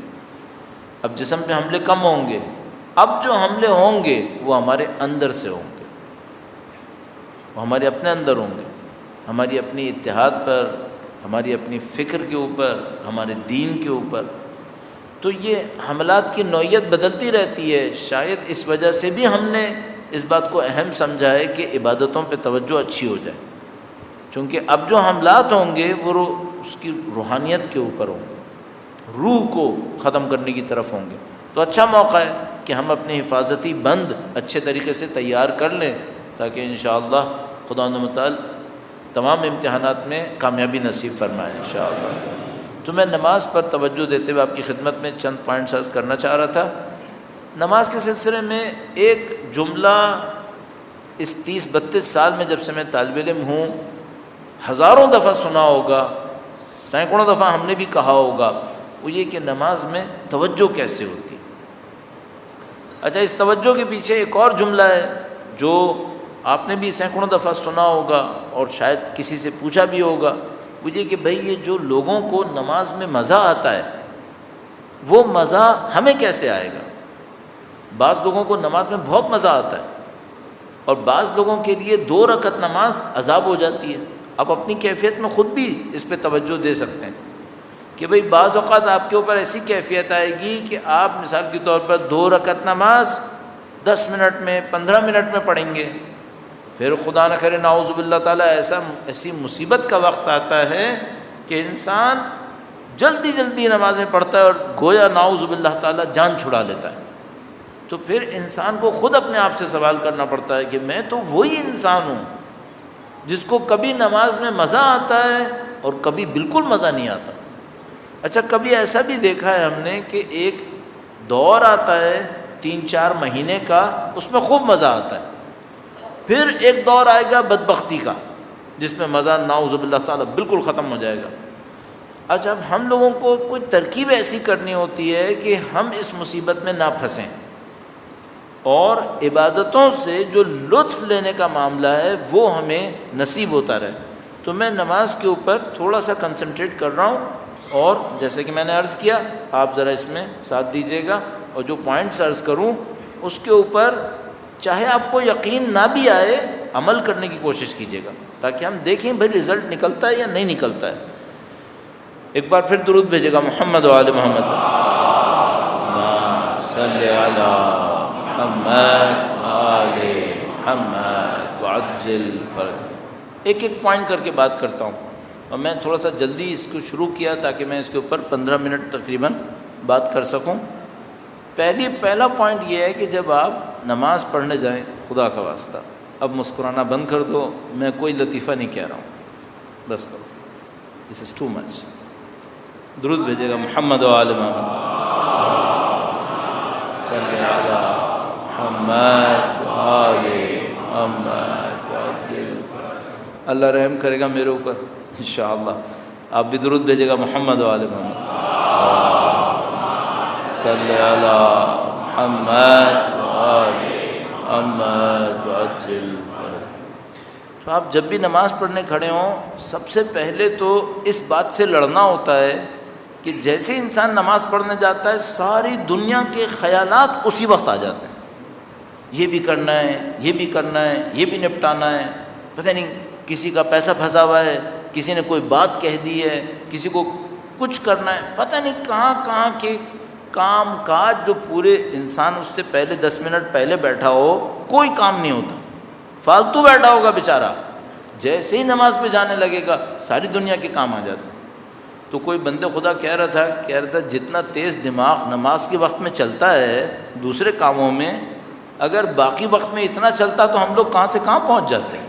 اب جسم پہ حملے کم ہوں گے، اب جو حملے ہوں گے وہ ہمارے اندر سے ہوں گے، وہ ہمارے اپنے اندر ہوں گے، ہماری اپنی اتحاد پر، ہماری اپنی فکر کے اوپر، ہمارے دین کے اوپر۔ تو یہ حملات کی نوعیت بدلتی رہتی ہے۔ شاید اس وجہ سے بھی ہم نے اس بات کو اہم سمجھا ہے کہ عبادتوں پہ توجہ اچھی ہو جائے، چونکہ اب جو حملات ہوں گے وہ اس کی روحانیت کے اوپر ہوں گے، روح کو ختم کرنے کی طرف ہوں گے۔ تو اچھا موقع ہے کہ ہم اپنے حفاظتی بند اچھے طریقے سے تیار کر لیں تاکہ انشاءاللہ خدا متعال تمام امتحانات میں کامیابی نصیب فرمائے انشاءاللہ۔ تو میں نماز پر توجہ دیتے ہوئے آپ کی خدمت میں چند پوائنٹس عرض کرنا چاہ رہا تھا۔ نماز کے سلسلے میں ایک جملہ اس 30-32 سال میں جب سے میں طالب علم ہوں ہزاروں دفعہ سنا ہوگا، سینکڑوں دفعہ ہم نے بھی کہا ہوگا، وہ یہ کہ نماز میں توجہ کیسے ہوتی ہے۔ اچھا، اس توجہ کے پیچھے ایک اور جملہ ہے جو آپ نے بھی سینکڑوں دفعہ سنا ہوگا اور شاید کسی سے پوچھا بھی ہوگا، وہ یہ کہ بھئی یہ جو لوگوں کو نماز میں مزہ آتا ہے وہ مزہ ہمیں کیسے آئے گا؟ بعض لوگوں کو نماز میں بہت مزہ آتا ہے اور بعض لوگوں کے لیے 2 رکعت نماز عذاب ہو جاتی ہے۔ آپ اپنی کیفیت میں خود بھی اس پہ توجہ دے سکتے ہیں کہ بھئی بعض اوقات آپ کے اوپر ایسی کیفیت آئے گی کہ آپ مثال کے طور پر 2 رکعت نماز 10 منٹ میں 15 منٹ میں پڑھیں گے، پھر خدا نہ کرے نعوذ باللہ تعالیٰ ایسی مصیبت کا وقت آتا ہے کہ انسان جلدی جلدی نمازیں پڑھتا ہے اور گویا نعوذ باللہ تعالیٰ جان چھڑا لیتا ہے۔ تو پھر انسان کو خود اپنے آپ سے سوال کرنا پڑتا ہے کہ میں تو وہی انسان ہوں جس کو کبھی نماز میں مزہ آتا ہے اور کبھی بالکل مزہ نہیں آتا۔ اچھا، کبھی ایسا بھی دیکھا ہے ہم نے کہ ایک دور آتا ہے 3-4 مہینے کا، اس میں خوب مزہ آتا ہے، پھر ایک دور آئے گا بدبختی کا جس میں مزہ نعوذ باللہ تعالیٰ بالکل ختم ہو جائے گا۔ اچھا، اب ہم لوگوں کو کوئی ترکیب ایسی کرنی ہوتی ہے کہ ہم اس مصیبت میں نہ پھنسیں اور عبادتوں سے جو لطف لینے کا معاملہ ہے وہ ہمیں نصیب ہوتا رہے۔ تو میں نماز کے اوپر تھوڑا سا کنسنٹریٹ کر رہا ہوں اور جیسے کہ میں نے عرض کیا آپ ذرا اس میں ساتھ دیجیے گا، اور جو پوائنٹس عرض کروں اس کے اوپر چاہے آپ کو یقین نہ بھی آئے عمل کرنے کی کوشش کیجیے گا تاکہ ہم دیکھیں بھئی رزلٹ نکلتا ہے یا نہیں نکلتا ہے۔ ایک بار پھر درود بھیجے گا محمد و آل محمد، صلی علی محمد آل محمد وعجل فرج۔ ایک پوائنٹ کر کے بات کرتا ہوں اور میں تھوڑا سا جلدی اس کو شروع کیا تاکہ میں اس کے اوپر 15 منٹ تقریباً بات کر سکوں۔ پہلا پوائنٹ یہ ہے کہ جب آپ نماز پڑھنے جائیں، خدا کا واسطہ اب مسکرانا بند کر دو، میں کوئی لطیفہ نہیں کہہ رہا ہوں، بس کرو، دس از ٹو مچ۔ درود بھیجے گا محمد و آل محمد، صلی علی محمد و آل محمد وعجل۔ اللہ رحم کرے گا میرے اوپر انشاءاللہ۔ آپ بھی درود بھیجے گا محمد و آل محمد، صلی علی محمد و آل محمد وعجل۔ تو آپ جب بھی نماز پڑھنے کھڑے ہوں سب سے پہلے تو اس بات سے لڑنا ہوتا ہے کہ جیسے انسان نماز پڑھنے جاتا ہے ساری دنیا کے خیالات اسی وقت آ جاتے ہیں، یہ بھی کرنا ہے، یہ بھی کرنا ہے، یہ بھی نپٹانا ہے، پتہ نہیں کسی کا پیسہ پھنسا ہوا ہے، کسی نے کوئی بات کہہ دی ہے، کسی کو کچھ کرنا ہے، پتہ نہیں کہاں کہاں کے کام کاج جو پورے انسان اس سے پہلے 10 منٹ پہلے بیٹھا ہو کوئی کام نہیں ہوتا، فالتو بیٹھا ہوگا بیچارہ، جیسے ہی نماز پہ جانے لگے گا ساری دنیا کے کام آ جاتے ہیں۔ تو کوئی بندے خدا کہہ رہا تھا جتنا تیز دماغ نماز کے وقت میں چلتا ہے دوسرے کاموں میں، اگر باقی وقت میں اتنا چلتا تو ہم لوگ کہاں سے کہاں پہنچ جاتے ہیں۔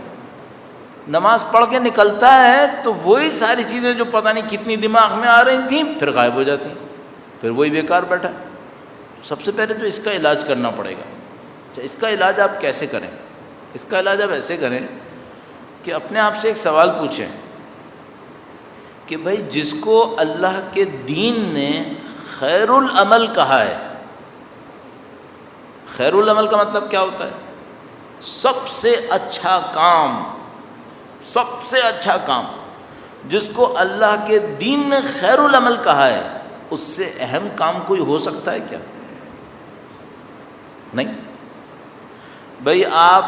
نماز پڑھ کے نکلتا ہے تو وہی ساری چیزیں جو پتہ نہیں کتنی دماغ میں آ رہی تھیں پھر غائب ہو جاتی ہیں، پھر وہی بیکار بیٹھا۔ سب سے پہلے تو اس کا علاج کرنا پڑے گا۔ اچھا، اس کا علاج آپ کیسے کریں؟ اس کا علاج آپ ایسے کریں کہ اپنے آپ سے ایک سوال پوچھیں کہ بھائی جس کو اللہ کے دین نے خیر العمل کہا ہے، خیر العمل کا مطلب کیا ہوتا ہے؟ سب سے اچھا کام، سب سے اچھا کام، جس کو اللہ کے دین نے خیر العمل کہا ہے اس سے اہم کام کوئی ہو سکتا ہے کیا؟ نہیں۔ بھائی آپ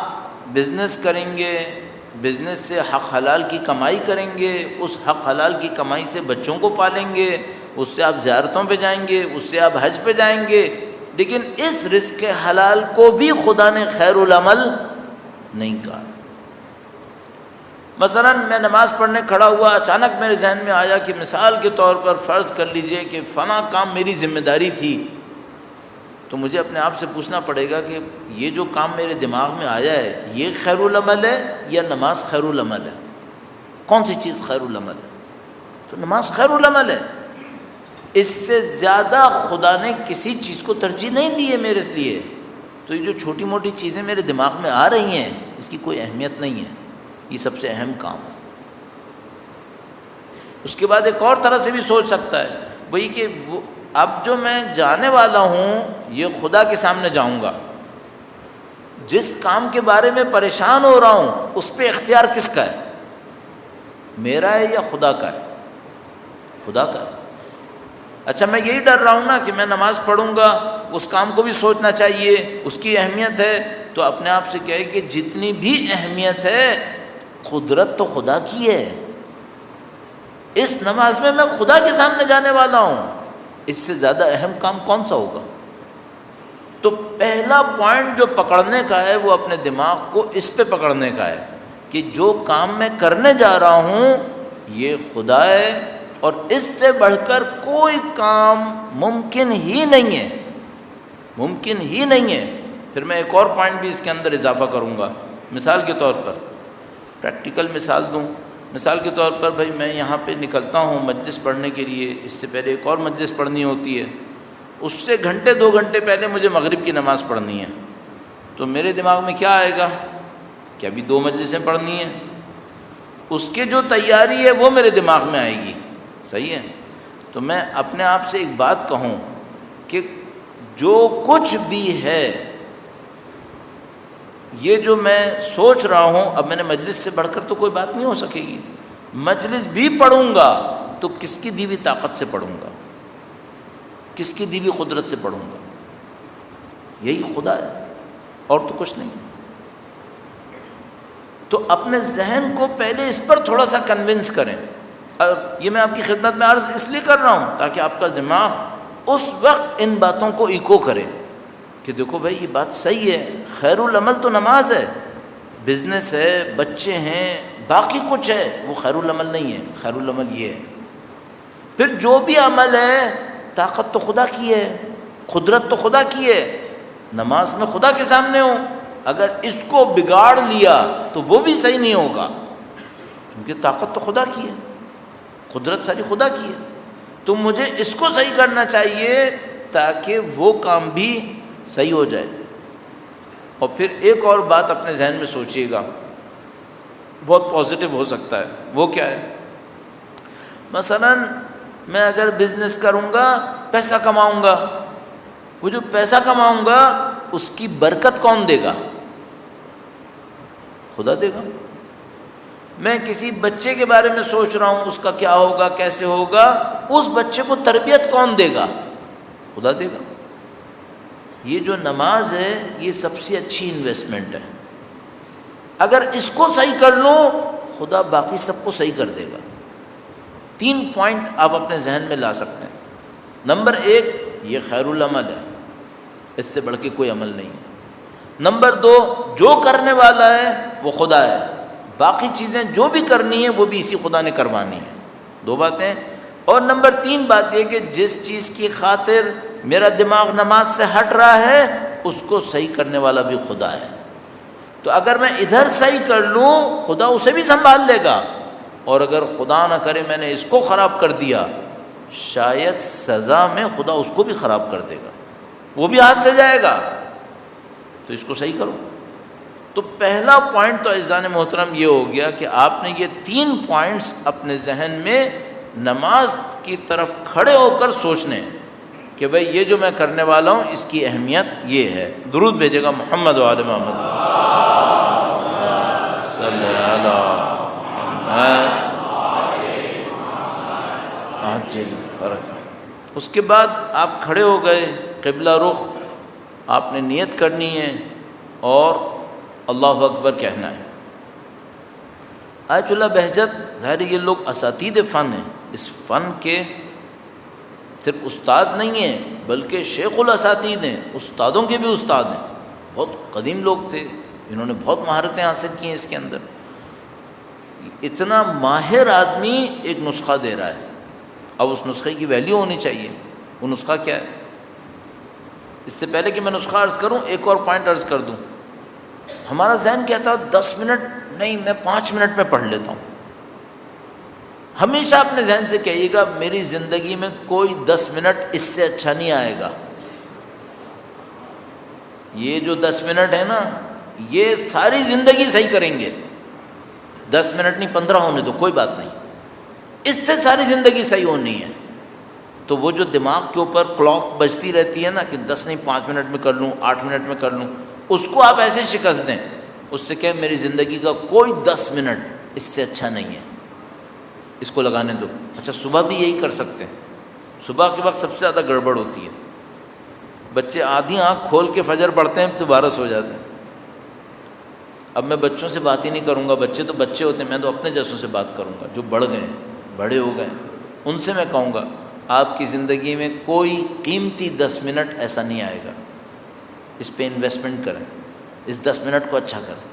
بزنس کریں گے، بزنس سے حق حلال کی کمائی کریں گے، اس حق حلال کی کمائی سے بچوں کو پالیں گے، اس سے آپ زیارتوں پہ جائیں گے، اس سے آپ حج پہ جائیں گے، لیکن اس رزق حلال کو بھی خدا نے خیر العمل نہیں کہا۔ مثلا میں نماز پڑھنے کھڑا ہوا، اچانک میرے ذہن میں آیا کہ مثال کے طور پر فرض کر لیجئے کہ فلاں کام میری ذمہ داری تھی، تو مجھے اپنے آپ سے پوچھنا پڑے گا کہ یہ جو کام میرے دماغ میں آیا ہے یہ خیر العمل ہے یا نماز خیر العمل ہے؟ کون سی چیز خیر العمل ہے؟ تو نماز خیر العمل ہے. اس سے زیادہ خدا نے کسی چیز کو ترجیح نہیں دی ہے میرے لیے. تو یہ جو چھوٹی موٹی چیزیں میرے دماغ میں آ رہی ہیں اس کی کوئی اہمیت نہیں ہے. یہ سب سے اہم کام ہے. اس کے بعد ایک اور طرح سے بھی سوچ سکتا ہے وہی کہ وہ اب جو میں جانے والا ہوں یہ خدا کے سامنے جاؤں گا. جس کام کے بارے میں پریشان ہو رہا ہوں اس پہ اختیار کس کا ہے؟ میرا ہے یا خدا کا ہے؟ خدا کا ہے. اچھا میں یہی ڈر رہا ہوں نا کہ میں نماز پڑھوں گا، اس کام کو بھی سوچنا چاہیے، اس کی اہمیت ہے. تو اپنے آپ سے کہے کہ جتنی بھی اہمیت ہے قدرت تو خدا کی ہے. اس نماز میں میں خدا کے سامنے جانے والا ہوں، اس سے زیادہ اہم کام کون سا ہوگا؟ تو پہلا پوائنٹ جو پکڑنے کا ہے وہ اپنے دماغ کو اس پہ پکڑنے کا ہے کہ جو کام میں کرنے جا رہا ہوں یہ خدا ہے اور اس سے بڑھ کر کوئی کام ممکن ہی نہیں ہے، ممکن ہی نہیں ہے. پھر میں ایک اور پوائنٹ بھی اس کے اندر اضافہ کروں گا. مثال کے طور پر پریکٹیکل مثال دوں. مثال کے طور پر بھائی میں یہاں پہ نکلتا ہوں مجلس پڑھنے کے لیے، اس سے پہلے ایک اور مجلس پڑھنی ہوتی ہے، اس سے گھنٹے 2 گھنٹے پہلے مجھے مغرب کی نماز پڑھنی ہے. تو میرے دماغ میں کیا آئے گا کہ ابھی 2 مجلسیں پڑھنی ہیں. اس کے جو تیاری ہے وہ میرے دماغ میں آئے گی. صحیح ہے. تو میں اپنے آپ سے ایک بات کہوں کہ جو کچھ بھی ہے یہ جو میں سوچ رہا ہوں اب میں نے مجلس سے بڑھ کر تو کوئی بات نہیں ہو سکے گی. مجلس بھی پڑھوں گا تو کس کی دی ہوئی طاقت سے پڑھوں گا، کس کی دی ہوئی قدرت سے پڑھوں گا؟ یہی خدا ہے اور تو کچھ نہیں. تو اپنے ذہن کو پہلے اس پر تھوڑا سا کنونس کریں. اور یہ میں آپ کی خدمت میں عرض اس لیے کر رہا ہوں تاکہ آپ کا دماغ اس وقت ان باتوں کو ایکو کرے کہ دیکھو بھائی یہ بات صحیح ہے، خیر العمل تو نماز ہے، بزنس ہے، بچے ہیں، باقی کچھ ہے، وہ خیر العمل نہیں ہے. خیر العمل یہ ہے. پھر جو بھی عمل ہے طاقت تو خدا کی ہے، قدرت تو خدا کی ہے. نماز میں خدا کے سامنے ہوں، اگر اس کو بگاڑ لیا تو وہ بھی صحیح نہیں ہوگا کیونکہ طاقت تو خدا کی ہے، قدرت ساری خدا کی ہے. تو مجھے اس کو صحیح کرنا چاہیے تاکہ وہ کام بھی صحیح ہو جائے. اور پھر ایک اور بات اپنے ذہن میں سوچیے گا، بہت پازیٹیو ہو سکتا ہے. وہ کیا ہے؟ مثلا میں اگر بزنس کروں گا، پیسہ کماؤں گا، وہ جو پیسہ کماؤں گا اس کی برکت کون دے گا؟ خدا دے گا. میں کسی بچے کے بارے میں سوچ رہا ہوں اس کا کیا ہوگا، کیسے ہوگا، اس بچے کو تربیت کون دے گا؟ خدا دے گا. یہ جو نماز ہے یہ سب سے اچھی انویسٹمنٹ ہے. اگر اس کو صحیح کر لوں خدا باقی سب کو صحیح کر دے گا. 3 پوائنٹ آپ اپنے ذہن میں لا سکتے ہیں. نمبر 1 یہ خیر العمل ہے، اس سے بڑھ کے کوئی عمل نہیں ہے. نمبر 2 جو کرنے والا ہے وہ خدا ہے، باقی چیزیں جو بھی کرنی ہیں وہ بھی اسی خدا نے کروانی ہے. 2 باتیں. اور نمبر 3 بات یہ کہ جس چیز کی خاطر میرا دماغ نماز سے ہٹ رہا ہے اس کو صحیح کرنے والا بھی خدا ہے. تو اگر میں ادھر صحیح کر لوں خدا اسے بھی سنبھال لے گا، اور اگر خدا نہ کرے میں نے اس کو خراب کر دیا شاید سزا میں خدا اس کو بھی خراب کر دے گا، وہ بھی ہاتھ سے جائے گا. تو اس کو صحیح کرو. تو پہلا پوائنٹ تو عزیزان محترم یہ ہو گیا کہ آپ نے یہ 3 پوائنٹس اپنے ذہن میں نماز کی طرف کھڑے ہو کر سوچنے کہ بھئی یہ جو میں کرنے والا ہوں اس کی اہمیت یہ ہے. درود بھیجے گا محمد و آل محمد صلی اللہ علیہ فرق. اس کے بعد آپ کھڑے ہو گئے، قبلہ رخ آپ نے نیت کرنی ہے اور اللہ اکبر کہنا ہے. آیت اللہ بہجت ظاہر یہ لوگ اساتید فن ہیں، اس فن کے صرف استاد نہیں ہیں بلکہ شیخ الاساتید ہیں، استادوں کے بھی استاد ہیں. بہت قدیم لوگ تھے، انہوں نے بہت مہارتیں حاصل کی ہیں اس کے اندر. اتنا ماہر آدمی ایک نسخہ دے رہا ہے، اب اس نسخے کی ویلیو ہونی چاہیے. وہ نسخہ کیا ہے؟ اس سے پہلے کہ میں نسخہ عرض کروں ایک اور پوائنٹ عرض کر دوں. ہمارا ذہن کہتا ہے 10 منٹ نہیں، میں 5 منٹ میں پڑھ لیتا ہوں. ہمیشہ اپنے ذہن سے کہیے گا میری زندگی میں کوئی 10 منٹ اس سے اچھا نہیں آئے گا. یہ جو 10 منٹ ہے نا یہ ساری زندگی صحیح کریں گے. 10 منٹ نہیں 15 ہونے دو کوئی بات نہیں, اس سے ساری زندگی صحیح ہونی ہے. تو وہ جو دماغ کے اوپر کلاک بجتی رہتی ہے نا کہ 10 نہیں 5 منٹ میں کر لوں 8 منٹ میں کر لوں, اس کو آپ ایسے شکست دیں, اس سے کہ میری زندگی کا کوئی 10 منٹ اس سے اچھا نہیں ہے, اس کو لگانے دو. اچھا صبح بھی یہی کر سکتے ہیں, صبح کے وقت سب سے زیادہ گڑبڑ ہوتی ہے. بچے آدھی آنکھ کھول کے فجر پڑھتے ہیں دوبارہ سو جاتے ہیں. اب میں بچوں سے بات ہی نہیں کروں گا, بچے تو بچے ہوتے ہیں, میں تو اپنے جیسوں سے بات کروں گا جو بڑھ گئے بڑے ہو گئے. ان سے میں کہوں گا آپ کی زندگی میں کوئی قیمتی 10 منٹ ایسا نہیں آئے گا, اس پہ انویسٹمنٹ کریں, اس 10 منٹ کو اچھا کریں,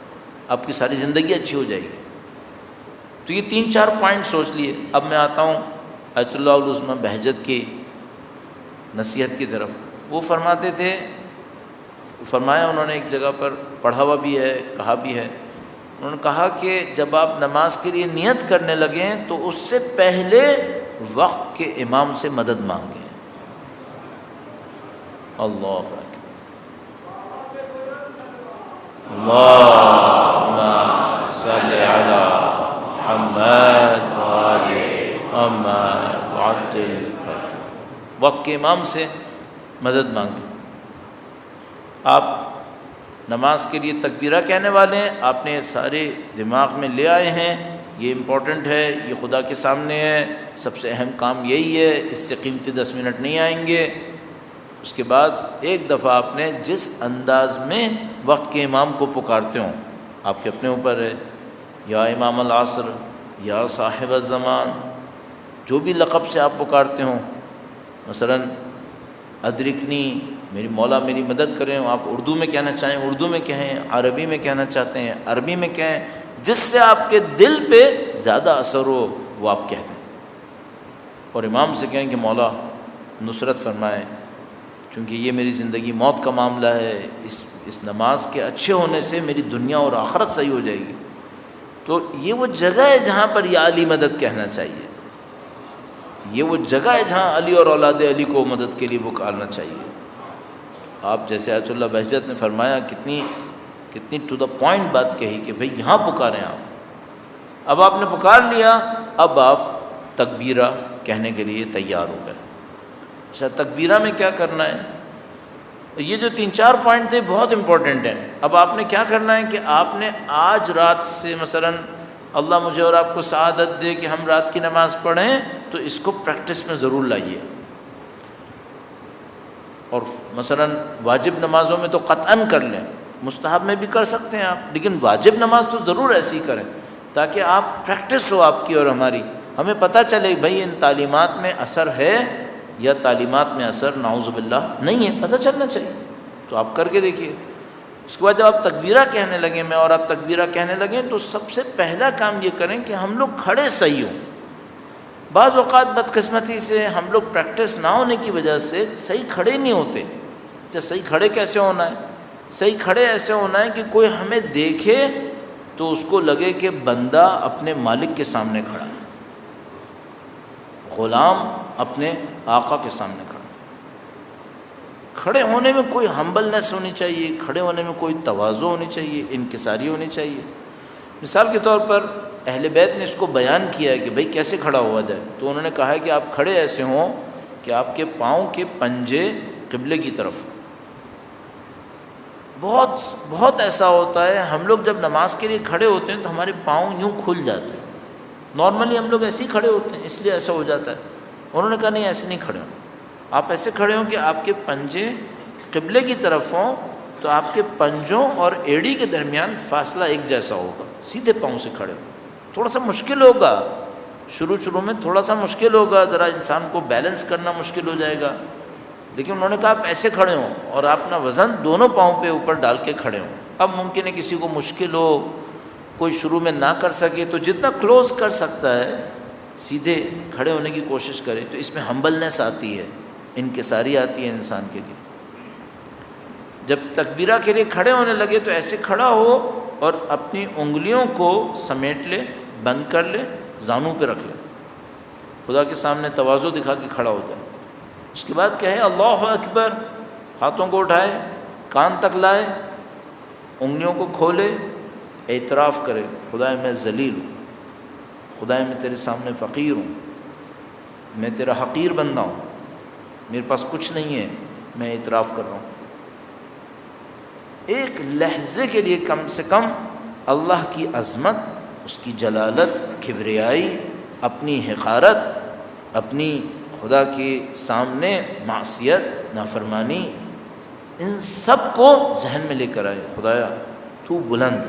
آپ کی ساری زندگی اچھی ہو جائے گی. تو یہ 3-4 پوائنٹ سوچ لیے. اب میں آتا ہوں آیت اللہ العظمیٰ بہجت کی نصیحت کی طرف. وہ فرماتے تھے, فرمایا انہوں نے ایک جگہ پر پڑھا ہوا بھی ہے کہا بھی ہے, انہوں نے کہا کہ جب آپ نماز کے لیے نیت کرنے لگیں تو اس سے پہلے وقت کے امام سے مدد مانگیں. اللہ اللہم صل علی محمد وآل محمد وعجل. وقت کے امام سے مدد مانگیں. آپ نماز کے لیے تکبیرہ کہنے والے ہیں, آپ نے سارے دماغ میں لے آئے ہیں, یہ امپورٹنٹ ہے, یہ خدا کے سامنے ہے, سب سے اہم کام یہی ہے, اس سے قیمتی 10 منٹ نہیں آئیں گے. اس کے بعد ایک دفعہ آپ نے جس انداز میں وقت کے امام کو پکارتے ہوں, آپ کے اپنے اوپر ہے, یا امام العصر یا صاحب الزمان, جو بھی لقب سے آپ پکارتے ہوں, مثلاً ادرکنی میری مولا میری مدد کریں, آپ اردو میں کہنا چاہیں اردو میں کہیں, عربی میں کہنا چاہتے ہیں عربی میں کہیں, جس سے آپ کے دل پہ زیادہ اثر ہو وہ آپ کہہ دیں. اور امام سے کہیں کہ مولا نصرت فرمائیں, کیونکہ یہ میری زندگی موت کا معاملہ ہے, اس نماز کے اچھے ہونے سے میری دنیا اور آخرت صحیح ہو جائے گی. تو یہ وہ جگہ ہے جہاں پر یا علی مدد کہنا چاہیے, یہ وہ جگہ ہے جہاں علی اور اولاد علی کو مدد کے لیے پکارنا چاہیے. آپ جیسے آیت اللہ بہجت نے فرمایا, کتنی ٹو دا پوائنٹ بات کہی کہ بھئی یہاں پکاریں آپ. اب آپ نے پکار لیا, اب آپ تکبیرہ کہنے کے لیے تیار ہو گئے. اچھا تکبیرہ میں کیا کرنا ہے؟ یہ جو 3-4 پوائنٹ تھے بہت امپورٹنٹ ہیں. اب آپ نے کیا کرنا ہے کہ آپ نے آج رات سے مثلاً اللہ مجھے اور آپ کو سعادت دے کہ ہم رات کی نماز پڑھیں, تو اس کو پریکٹس میں ضرور لائیے. اور مثلاً واجب نمازوں میں تو قطعاً کر لیں, مستحب میں بھی کر سکتے ہیں آپ, لیکن واجب نماز تو ضرور ایسی ہی کریں تاکہ آپ پریکٹس ہو آپ کی اور ہماری, ہمیں پتہ چلے بھائی ان تعلیمات میں اثر ہے یا تعلیمات میں اثر نعوذ باللہ نہیں ہے, پتہ چلنا چاہیے. تو آپ کر کے دیکھیے. اس کے بعد جب آپ تکبیرہ کہنے لگیں, میں اور آپ تکبیرہ کہنے لگیں, تو سب سے پہلا کام یہ کریں کہ ہم لوگ کھڑے صحیح ہوں. بعض اوقات بدقسمتی سے ہم لوگ پریکٹس نہ ہونے کی وجہ سے صحیح کھڑے نہیں ہوتے. اچھا صحیح کھڑے کیسے ہونا ہے؟ صحیح کھڑے ایسے ہونا ہے کہ کوئی ہمیں دیکھے تو اس کو لگے کہ بندہ اپنے مالک کے سامنے کھڑا ہے, غلام اپنے آقا کے سامنے کھڑا ہے. کھڑے ہونے میں کوئی ہمبلنس ہونی چاہیے, کھڑے ہونے میں کوئی تواضع ہونی چاہیے, انکساری ہونی چاہیے. مثال کے طور پر اہل بیت نے اس کو بیان کیا ہے کہ بھئی کیسے کھڑا ہوا جائے, تو انہوں نے کہا ہے کہ آپ کھڑے ایسے ہوں کہ آپ کے پاؤں کے پنجے قبلے کی طرف. بہت ایسا ہوتا ہے, ہم لوگ جب نماز کے لیے کھڑے ہوتے ہیں تو ہمارے پاؤں یوں کھل جاتے ہیں. نارملی ہم لوگ ایسے ہی کھڑے ہوتے ہیں, اس لیے ایسا ہو جاتا ہے. انہوں نے کہا نہیں ایسے نہیں کھڑے ہوں, آپ ایسے کھڑے ہوں کہ آپ کے پنجے قبلے کی طرف ہوں, تو آپ کے پنجوں اور ایڑی کے درمیان فاصلہ ایک جیسا ہوگا, سیدھے پاؤں سے کھڑے ہوں. تھوڑا سا مشکل ہوگا, شروع میں تھوڑا سا مشکل ہوگا, ذرا انسان کو بیلنس کرنا مشکل ہو جائے گا, لیکن انہوں نے کہا آپ ایسے کھڑے ہوں اور آپ اپنا وزن دونوں پاؤں پہ اوپر ڈال کے کھڑے ہوں. اب ممکن ہے کسی کو مشکل ہو, کوئی شروع میں نہ کر سکے, تو جتنا کلوز کر سکتا ہے سیدھے کھڑے ہونے کی کوشش کرے. تو اس میں ہمبلنس آتی ہے, انکساری آتی ہے انسان کے لیے. جب تکبیرہ کے لیے کھڑے ہونے لگے تو ایسے کھڑا ہو اور اپنی انگلیوں کو سمیٹ لے, بند کر لے, زانوں پہ رکھ لے. خدا کے سامنے تواضع دکھا کے کھڑا ہو جائے، اس کے بعد کہے اللہ اکبر، ہاتھوں کو اٹھائے، کان تک لائے، انگلیوں کو کھولے، اعتراف کرے خدائے میں ذلیل ہوں، خدائے میں تیرے سامنے فقیر ہوں، میں تیرا حقیر بندہ ہوں، میرے پاس کچھ نہیں ہے، میں اعتراف کر رہا ہوں۔ ایک لحظے کے لیے کم سے کم اللہ کی عظمت، اس کی جلالت، کبریائی، اپنی حقارت، اپنی خدا کے سامنے معصیت، نافرمانی، ان سب کو ذہن میں لے کر آئے، خدایا تو بلند،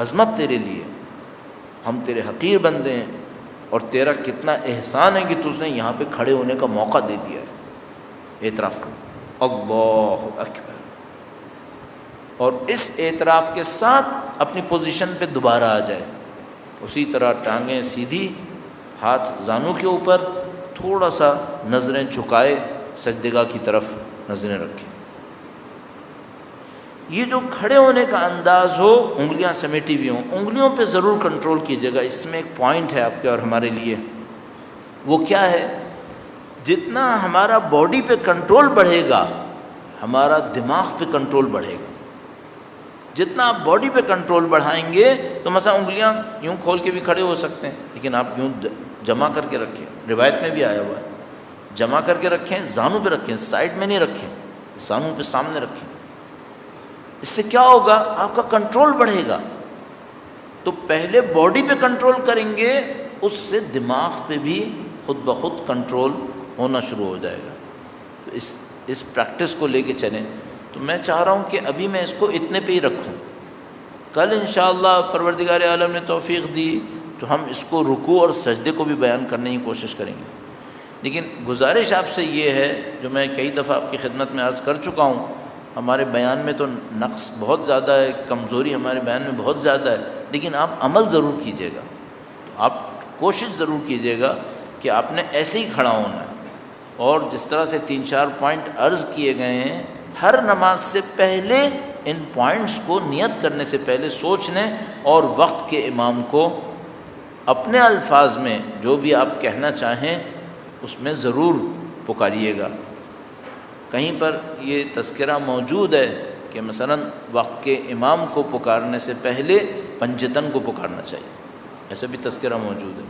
عظمت تیرے لیے، ہم تیرے حقیر بندے ہیں، اور تیرا کتنا احسان ہے کہ تُس نے یہاں پہ کھڑے ہونے کا موقع دے دیا ہے۔ اعتراف کرو، اللہ اکبر، اور اس اعتراف کے ساتھ اپنی پوزیشن پہ دوبارہ آ جائے، اسی طرح ٹانگیں سیدھی، ہاتھ زانوں کے اوپر، تھوڑا سا نظریں جھکائے، سجدگاہ کی طرف نظریں رکھیں۔ یہ جو کھڑے ہونے کا انداز ہو، انگلیاں سمیٹی ہوئی ہوں، انگلیوں پہ ضرور کنٹرول کیجیے گا۔ اس میں ایک پوائنٹ ہے آپ کے اور ہمارے لیے، وہ کیا ہے؟ جتنا ہمارا باڈی پہ کنٹرول بڑھے گا، ہمارا دماغ پہ کنٹرول بڑھے گا۔ جتنا آپ باڈی پہ کنٹرول بڑھائیں گے تو مثلا انگلیاں یوں کھول کے بھی کھڑے ہو سکتے ہیں، لیکن آپ یوں جمع کر کے رکھیں، روایت میں بھی آیا ہوا ہے، جمع کر کے رکھیں، زانوں پہ رکھیں، سائڈ میں نہیں رکھیں، زانوں پہ سامنے رکھیں۔ اس سے کیا ہوگا؟ آپ کا کنٹرول بڑھے گا۔ تو پہلے باڈی پہ کنٹرول کریں گے، اس سے دماغ پہ بھی خود بخود کنٹرول ہونا شروع ہو جائے گا۔ تو اس پریکٹس کو لے کے چلیں۔ تو میں چاہ رہا ہوں کہ ابھی میں اس کو اتنے پہ ہی رکھوں، کل انشاءاللہ پروردگار عالم نے توفیق دی تو ہم اس کو رکوع اور سجدے کو بھی بیان کرنے کی کوشش کریں گے۔ لیکن گزارش آپ سے یہ ہے، جو میں کئی دفعہ آپ کی خدمت میں عرض کر چکا ہوں، ہمارے بیان میں تو نقص بہت زیادہ ہے، کمزوری ہمارے بیان میں بہت زیادہ ہے، لیکن آپ عمل ضرور کیجیے گا، آپ کوشش ضرور کیجیے گا کہ آپ نے ایسے ہی کھڑا ہونا ہے۔ اور جس طرح سے 3-4 پوائنٹ عرض کیے گئے ہیں، ہر نماز سے پہلے ان پوائنٹس کو نیت کرنے سے پہلے سوچ لیں، اور وقت کے امام کو اپنے الفاظ میں جو بھی آپ کہنا چاہیں اس میں ضرور پکاریے گا۔ کہیں پر یہ تذکرہ موجود ہے کہ مثلا وقت کے امام کو پکارنے سے پہلے پنجتن کو پکارنا چاہیے، ایسا بھی تذکرہ موجود ہے۔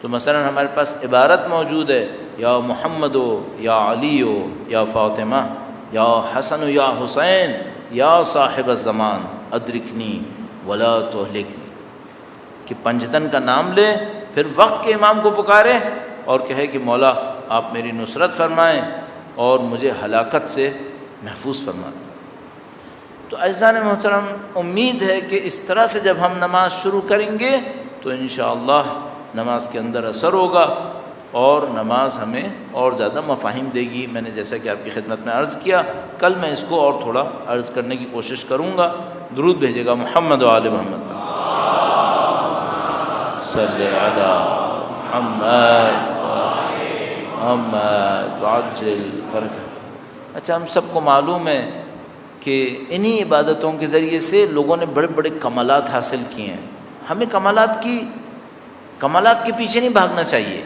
تو مثلا ہمارے پاس عبارت موجود ہے، یا محمد ہو، یا علی ہو، یا فاطمہ، یا حسن یا حسین، یا صاحب الزمان ادرکنی ولا تہلکنی، کہ پنجتن کا نام لے، پھر وقت کے امام کو پکارے اور کہے کہ مولا آپ میری نصرت فرمائیں اور مجھے ہلاکت سے محفوظ فرمائیں۔ تو اعزان محترم، امید ہے کہ اس طرح سے جب ہم نماز شروع کریں گے تو انشاءاللہ نماز کے اندر اثر ہوگا، اور نماز ہمیں اور زیادہ مفاہیم دے گی۔ میں نے جیسا کہ آپ کی خدمت میں عرض کیا، کل میں اس کو اور تھوڑا عرض کرنے کی کوشش کروں گا۔ درود بھیجے گا محمد و آل محمد، صلی علی محمد محمد وعجل فرج۔ اچھا، ہم سب کو معلوم ہے کہ انہی عبادتوں کے ذریعے سے لوگوں نے بڑے بڑے کمالات حاصل کیے ہیں۔ ہمیں کمالات کے پیچھے نہیں بھاگنا چاہیے۔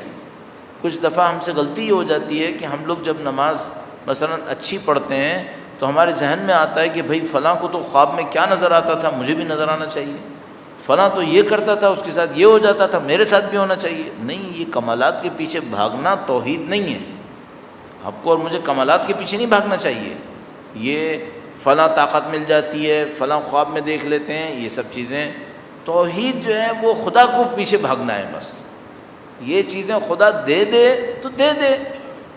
کچھ دفعہ ہم سے غلطی یہ ہو جاتی ہے کہ ہم لوگ جب نماز مثلا اچھی پڑھتے ہیں تو ہمارے ذہن میں آتا ہے کہ بھئی فلاں کو تو خواب میں کیا نظر آتا تھا، مجھے بھی نظر آنا چاہیے، فلاں تو یہ کرتا تھا، اس کے ساتھ یہ ہو جاتا تھا، میرے ساتھ بھی ہونا چاہیے۔ نہیں، یہ کمالات کے پیچھے بھاگنا توحید نہیں ہے۔ آپ کو اور مجھے کمالات کے پیچھے نہیں بھاگنا چاہیے۔ یہ فلاں طاقت مل جاتی ہے، فلاں خواب میں دیکھ لیتے ہیں، یہ سب چیزیں توحید جو ہے وہ خدا کو پیچھے بھاگنا ہے بس۔ یہ چیزیں خدا دے دے تو دے دے،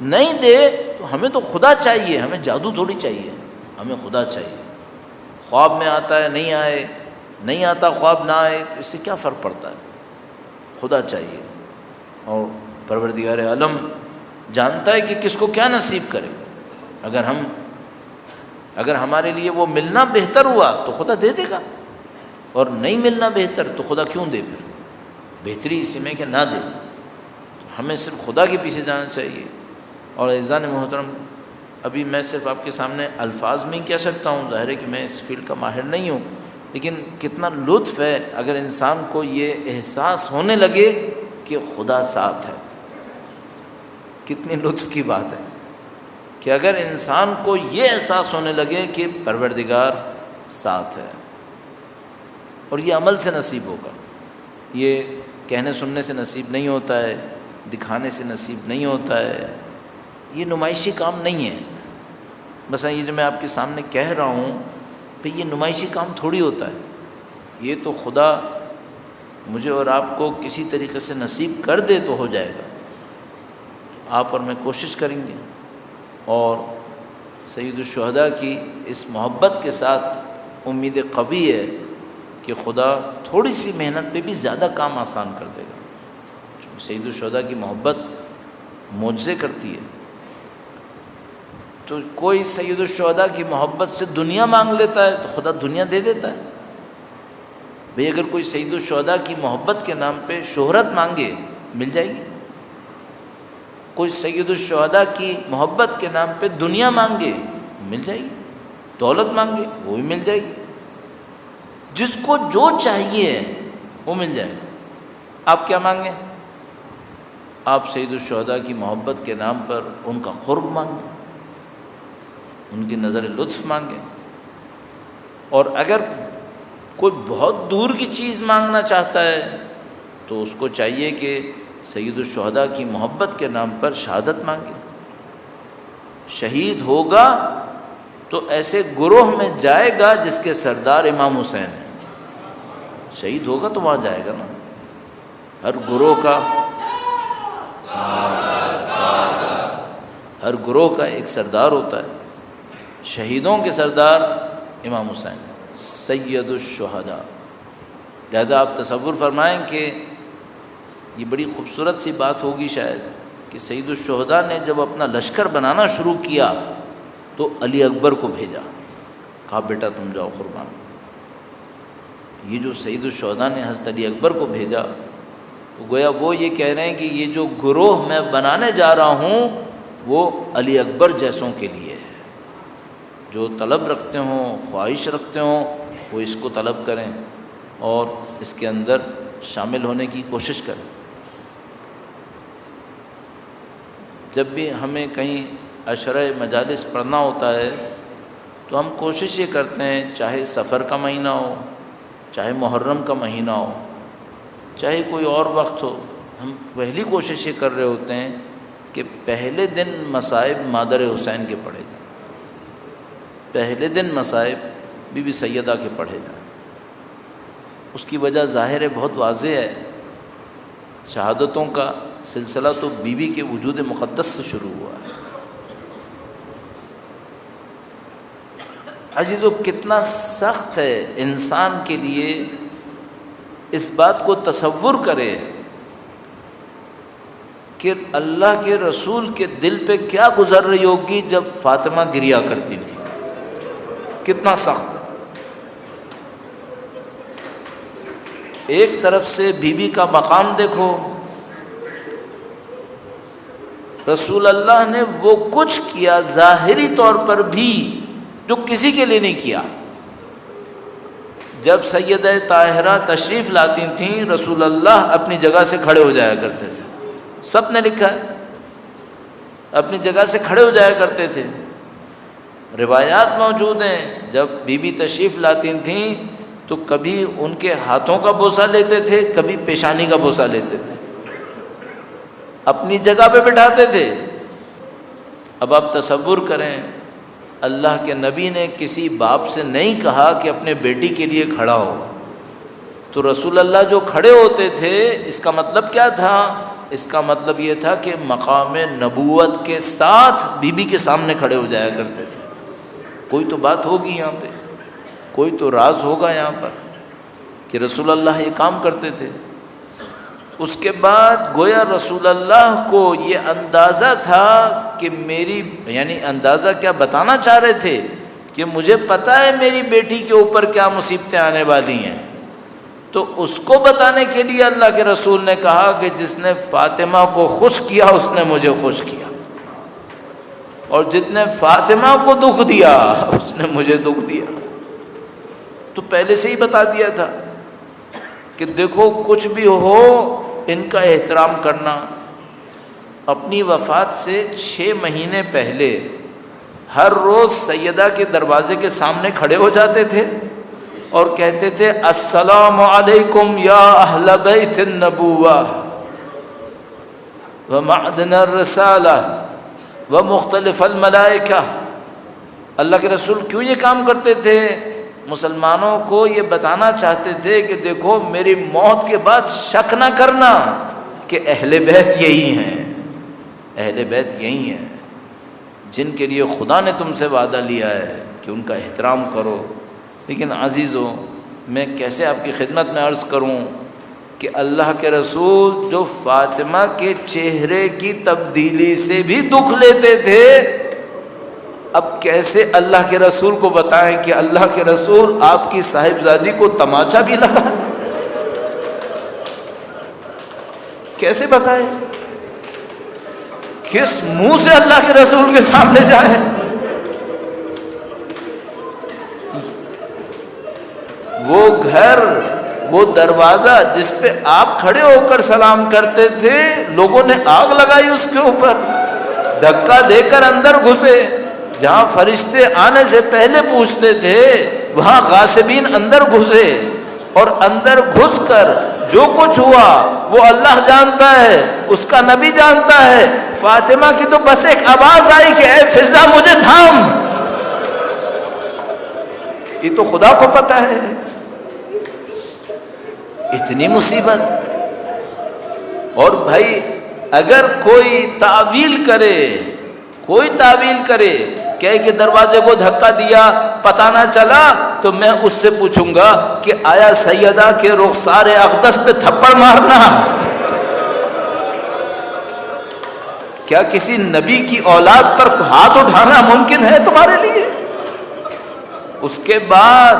نہیں دے تو ہمیں تو خدا چاہیے، ہمیں جادو تھوڑی چاہیے، ہمیں خدا چاہیے۔ خواب میں آتا ہے نہیں آئے، نہیں آتا خواب نہ آئے، اس سے کیا فرق پڑتا ہے؟ خدا چاہیے، اور پروردگار عالم جانتا ہے کہ کس کو کیا نصیب کرے۔ اگر ہمارے لیے وہ ملنا بہتر ہوا تو خدا دے دے گا، اور نہیں ملنا بہتر تو خدا کیوں دے؟ پھر بہتری اسی میں کہ نہ دے۔ ہمیں صرف خدا کے پیچھے جانا چاہیے۔ اور اعزان محترم، ابھی میں صرف آپ کے سامنے الفاظ میں ہی کہہ سکتا ہوں، ظاہر ہے کہ میں اس فیلڈ کا ماہر نہیں ہوں، لیکن کتنا لطف ہے اگر انسان کو یہ احساس ہونے لگے کہ کہ خدا ساتھ ہے۔ کتنی لطف کی بات ہے کہ اگر انسان کو یہ احساس ہونے لگے کہ پروردگار ساتھ ہے، اور یہ عمل سے نصیب ہوگا، یہ کہنے سننے سے نصیب نہیں ہوتا ہے، دکھانے سے نصیب نہیں ہوتا ہے، یہ نمائشی کام نہیں ہے۔ مثلا یہ جو میں آپ کے سامنے کہہ رہا ہوں بھئی یہ نمائشی کام تھوڑی ہوتا ہے، یہ تو خدا مجھے اور آپ کو کسی طریقے سے نصیب کر دے تو ہو جائے گا۔ آپ اور میں کوشش کریں گے، اور سید الشہداء کی اس محبت کے ساتھ امید قوی ہے کہ خدا تھوڑی سی محنت پہ بھی زیادہ کام آسان کر دے گا۔ چونکہ سید الشہداء کی محبت معجزے کرتی ہے، تو کوئی سید الشہداء کی محبت سے دنیا مانگ لیتا ہے تو خدا دنیا دے دیتا ہے۔ بھئی اگر کوئی سید الشہداء کی محبت کے نام پہ شہرت مانگے مل جائے گی، کوئی سید الشہداء کی محبت کے نام پہ دنیا مانگے مل جائے گی، دولت مانگے وہ بھی مل جائے گی، جس کو جو چاہیے وہ مل جائے گا۔ آپ کیا مانگیں؟ آپ سید الشہداء کی محبت کے نام پر ان کا قرب مانگیں، ان کی نظر لطف مانگیں، اور اگر کوئی بہت دور کی چیز مانگنا چاہتا ہے تو اس کو چاہیے کہ سید الشہداء کی محبت کے نام پر شہادت مانگے۔ شہید ہوگا تو ایسے گروہ میں جائے گا جس کے سردار امام حسین ہیں۔ شہید ہوگا تو وہاں جائے گا نا، ہر گروہ کا ایک سردار ہوتا ہے، شہیدوں کے سردار امام حسین سید الشہداء۔ لہذا آپ تصور فرمائیں کہ یہ بڑی خوبصورت سی بات ہوگی شاید کہ سید الشہداء نے جب اپنا لشکر بنانا شروع کیا تو علی اکبر کو بھیجا، کہا بیٹا تم جاؤ قربان۔ یہ جو سید الشہداء نے حضرت علی اکبر کو بھیجا تو گویا وہ یہ کہہ رہے ہیں کہ یہ جو گروہ میں بنانے جا رہا ہوں وہ علی اکبر جیسوں کے لیے ہے، جو طلب رکھتے ہوں، خواہش رکھتے ہوں، وہ اس کو طلب کریں اور اس کے اندر شامل ہونے کی کوشش کریں۔ جب بھی ہمیں کہیں عشرہ مجالس پڑھنا ہوتا ہے تو ہم کوشش یہ کرتے ہیں، چاہے سفر کا مہینہ ہو، چاہے محرم کا مہینہ ہو، چاہے کوئی اور وقت ہو، ہم پہلی کوشش یہ کر رہے ہوتے ہیں کہ پہلے دن مصائب مادر حسین کے پڑھے جائیں، پہلے دن مصائب بی بی سیدہ کے پڑھے جائیں۔ اس کی وجہ ظاہر ہے، بہت واضح ہے، شہادتوں کا سلسلہ تو بی بی کے وجود مقدس سے شروع ہوا ہے۔ عزیزو کتنا سخت ہے انسان کے لیے اس بات کو تصور کرے کہ اللہ کے رسول کے دل پہ کیا گزر رہی ہوگی جب فاطمہ گریا کرتی تھی، کتنا سخت۔ ایک طرف سے بی بی کا مقام دیکھو، رسول اللہ نے وہ کچھ کیا ظاہری طور پر بھی جو کسی کے لیے نہیں کیا۔ جب سیدہ طاہرہ تشریف لاتی تھیں رسول اللہ اپنی جگہ سے کھڑے ہو جایا کرتے تھے، سب نے لکھا ہے، اپنی جگہ سے کھڑے ہو جایا کرتے تھے۔ روایات موجود ہیں، جب بی بی تشریف لاتی تھیں تو کبھی ان کے ہاتھوں کا بوسہ لیتے تھے، کبھی پیشانی کا بوسہ لیتے تھے، اپنی جگہ پہ بٹھاتے تھے۔ اب آپ تصور کریں، اللہ کے نبی نے کسی باپ سے نہیں کہا کہ اپنے بیٹی کے لیے کھڑا ہو، تو رسول اللہ جو کھڑے ہوتے تھے اس کا مطلب کیا تھا؟ اس کا مطلب یہ تھا کہ مقام نبوت کے ساتھ بی بی کے سامنے کھڑے ہو جایا کرتے تھے۔ کوئی تو بات ہوگی یہاں پہ، کوئی تو راز ہوگا یہاں پر کہ رسول اللہ یہ کام کرتے تھے۔ اس کے بعد گویا رسول اللہ کو یہ اندازہ تھا کہ میری، یعنی اندازہ کیا بتانا چاہ رہے تھے کہ مجھے پتہ ہے میری بیٹی کے اوپر کیا مصیبتیں آنے والی ہیں، تو اس کو بتانے کے لیے اللہ کے رسول نے کہا کہ جس نے فاطمہ کو خوش کیا اس نے مجھے خوش کیا، اور جس نے فاطمہ کو دکھ دیا اس نے مجھے دکھ دیا۔ تو پہلے سے ہی بتا دیا تھا کہ دیکھو کچھ بھی ہو ان کا احترام کرنا۔ اپنی وفات سے 6 مہینے پہلے ہر روز سیدہ کے دروازے کے سامنے کھڑے ہو جاتے تھے اور کہتے تھے السلام علیکم یا اہل بیت النبوہ ومعدن الرسالہ ومختلف الملائکہ۔ اللہ کے رسول کیوں یہ کام کرتے تھے؟ مسلمانوں کو یہ بتانا چاہتے تھے کہ دیکھو میری موت کے بعد شک نہ کرنا کہ اہل بیت یہی ہیں، اہل بیت یہی ہیں جن کے لیے خدا نے تم سے وعدہ لیا ہے کہ ان کا احترام کرو۔ لیکن عزیزو، میں کیسے آپ کی خدمت میں عرض کروں کہ اللہ کے رسول جو فاطمہ کے چہرے کی تبدیلی سے بھی دکھ لیتے تھے، اب کیسے اللہ کے رسول کو بتائیں کہ اللہ کے رسول آپ کی صاحبزادی کو تماچا بھی لگا؟ کیسے بتائیں؟ کس منہ سے اللہ کے رسول کے سامنے جائیں؟ وہ گھر، وہ دروازہ جس پہ آپ کھڑے ہو کر سلام کرتے تھے، لوگوں نے آگ لگائی اس کے اوپر، دھکا دے کر اندر گھسے۔ جہاں فرشتے آنے سے پہلے پوچھتے تھے، وہاں غاصبین اندر گھسے، اور اندر گھس کر جو کچھ ہوا وہ اللہ جانتا ہے، اس کا نبی جانتا ہے۔ فاطمہ کی تو بس ایک آواز آئی کہ اے فضا مجھے تھام، یہ تو خدا کو پتا ہے۔ اتنی مصیبت۔ اور بھائی اگر کوئی تعویل کرے، کوئی تعویل کرے کہ دروازے کو دھکا دیا پتہ نہ چلا، تو میں اس سے پوچھوں گا کہ آیا سیدہ کے رخسار اقدس پہ تھپڑ مارنا کیا کسی نبی کی اولاد پر ہاتھ اٹھانا ممکن ہے تمہارے لیے؟ اس کے بعد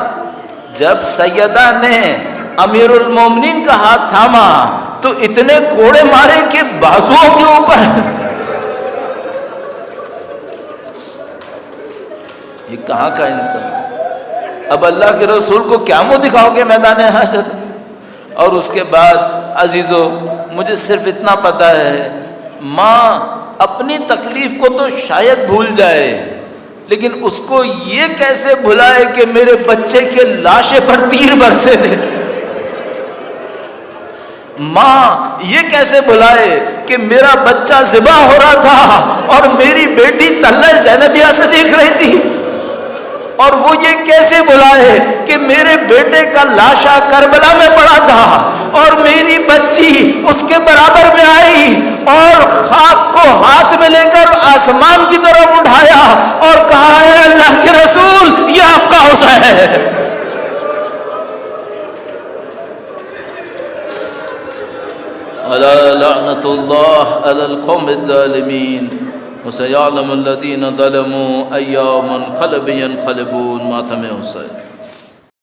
جب سیدہ نے امیر المومنین کا ہاتھ تھاما تو اتنے کوڑے مارے کہ بازوؤں کے اوپر۔ یہ کہاں کا انسان؟ اب اللہ کے رسول کو کیا منہ دکھاؤ گے میدان حشر؟ اور اس کے بعد عزیزو، مجھے صرف اتنا پتا ہے، ماں اپنی تکلیف کو تو شاید بھول جائے، لیکن اس کو یہ کیسے بھلائے کہ میرے بچے کے لاشے پر تیر برسے تھے؟ ماں یہ کیسے بھلائے کہ میرا بچہ ذبح ہو رہا تھا اور میری بیٹی طلحہ زینبیہ سے دیکھ رہی تھی؟ اور وہ یہ کیسے بلائے کہ میرے بیٹے کا لاشا کربلا میں پڑا تھا اور میری بچی اس کے برابر میں آئی اور خاک کو ہاتھ میں لے کر آسمان کی طرف اٹھایا اور کہا ہے اللہ کے رسول یہ آپ کا حسین ہے۔ الا لعنت اللہ علی القوم الظالمین وسيعلم الذين ظلموا أي منقلب ينقلبون۔ ماتم حسین۔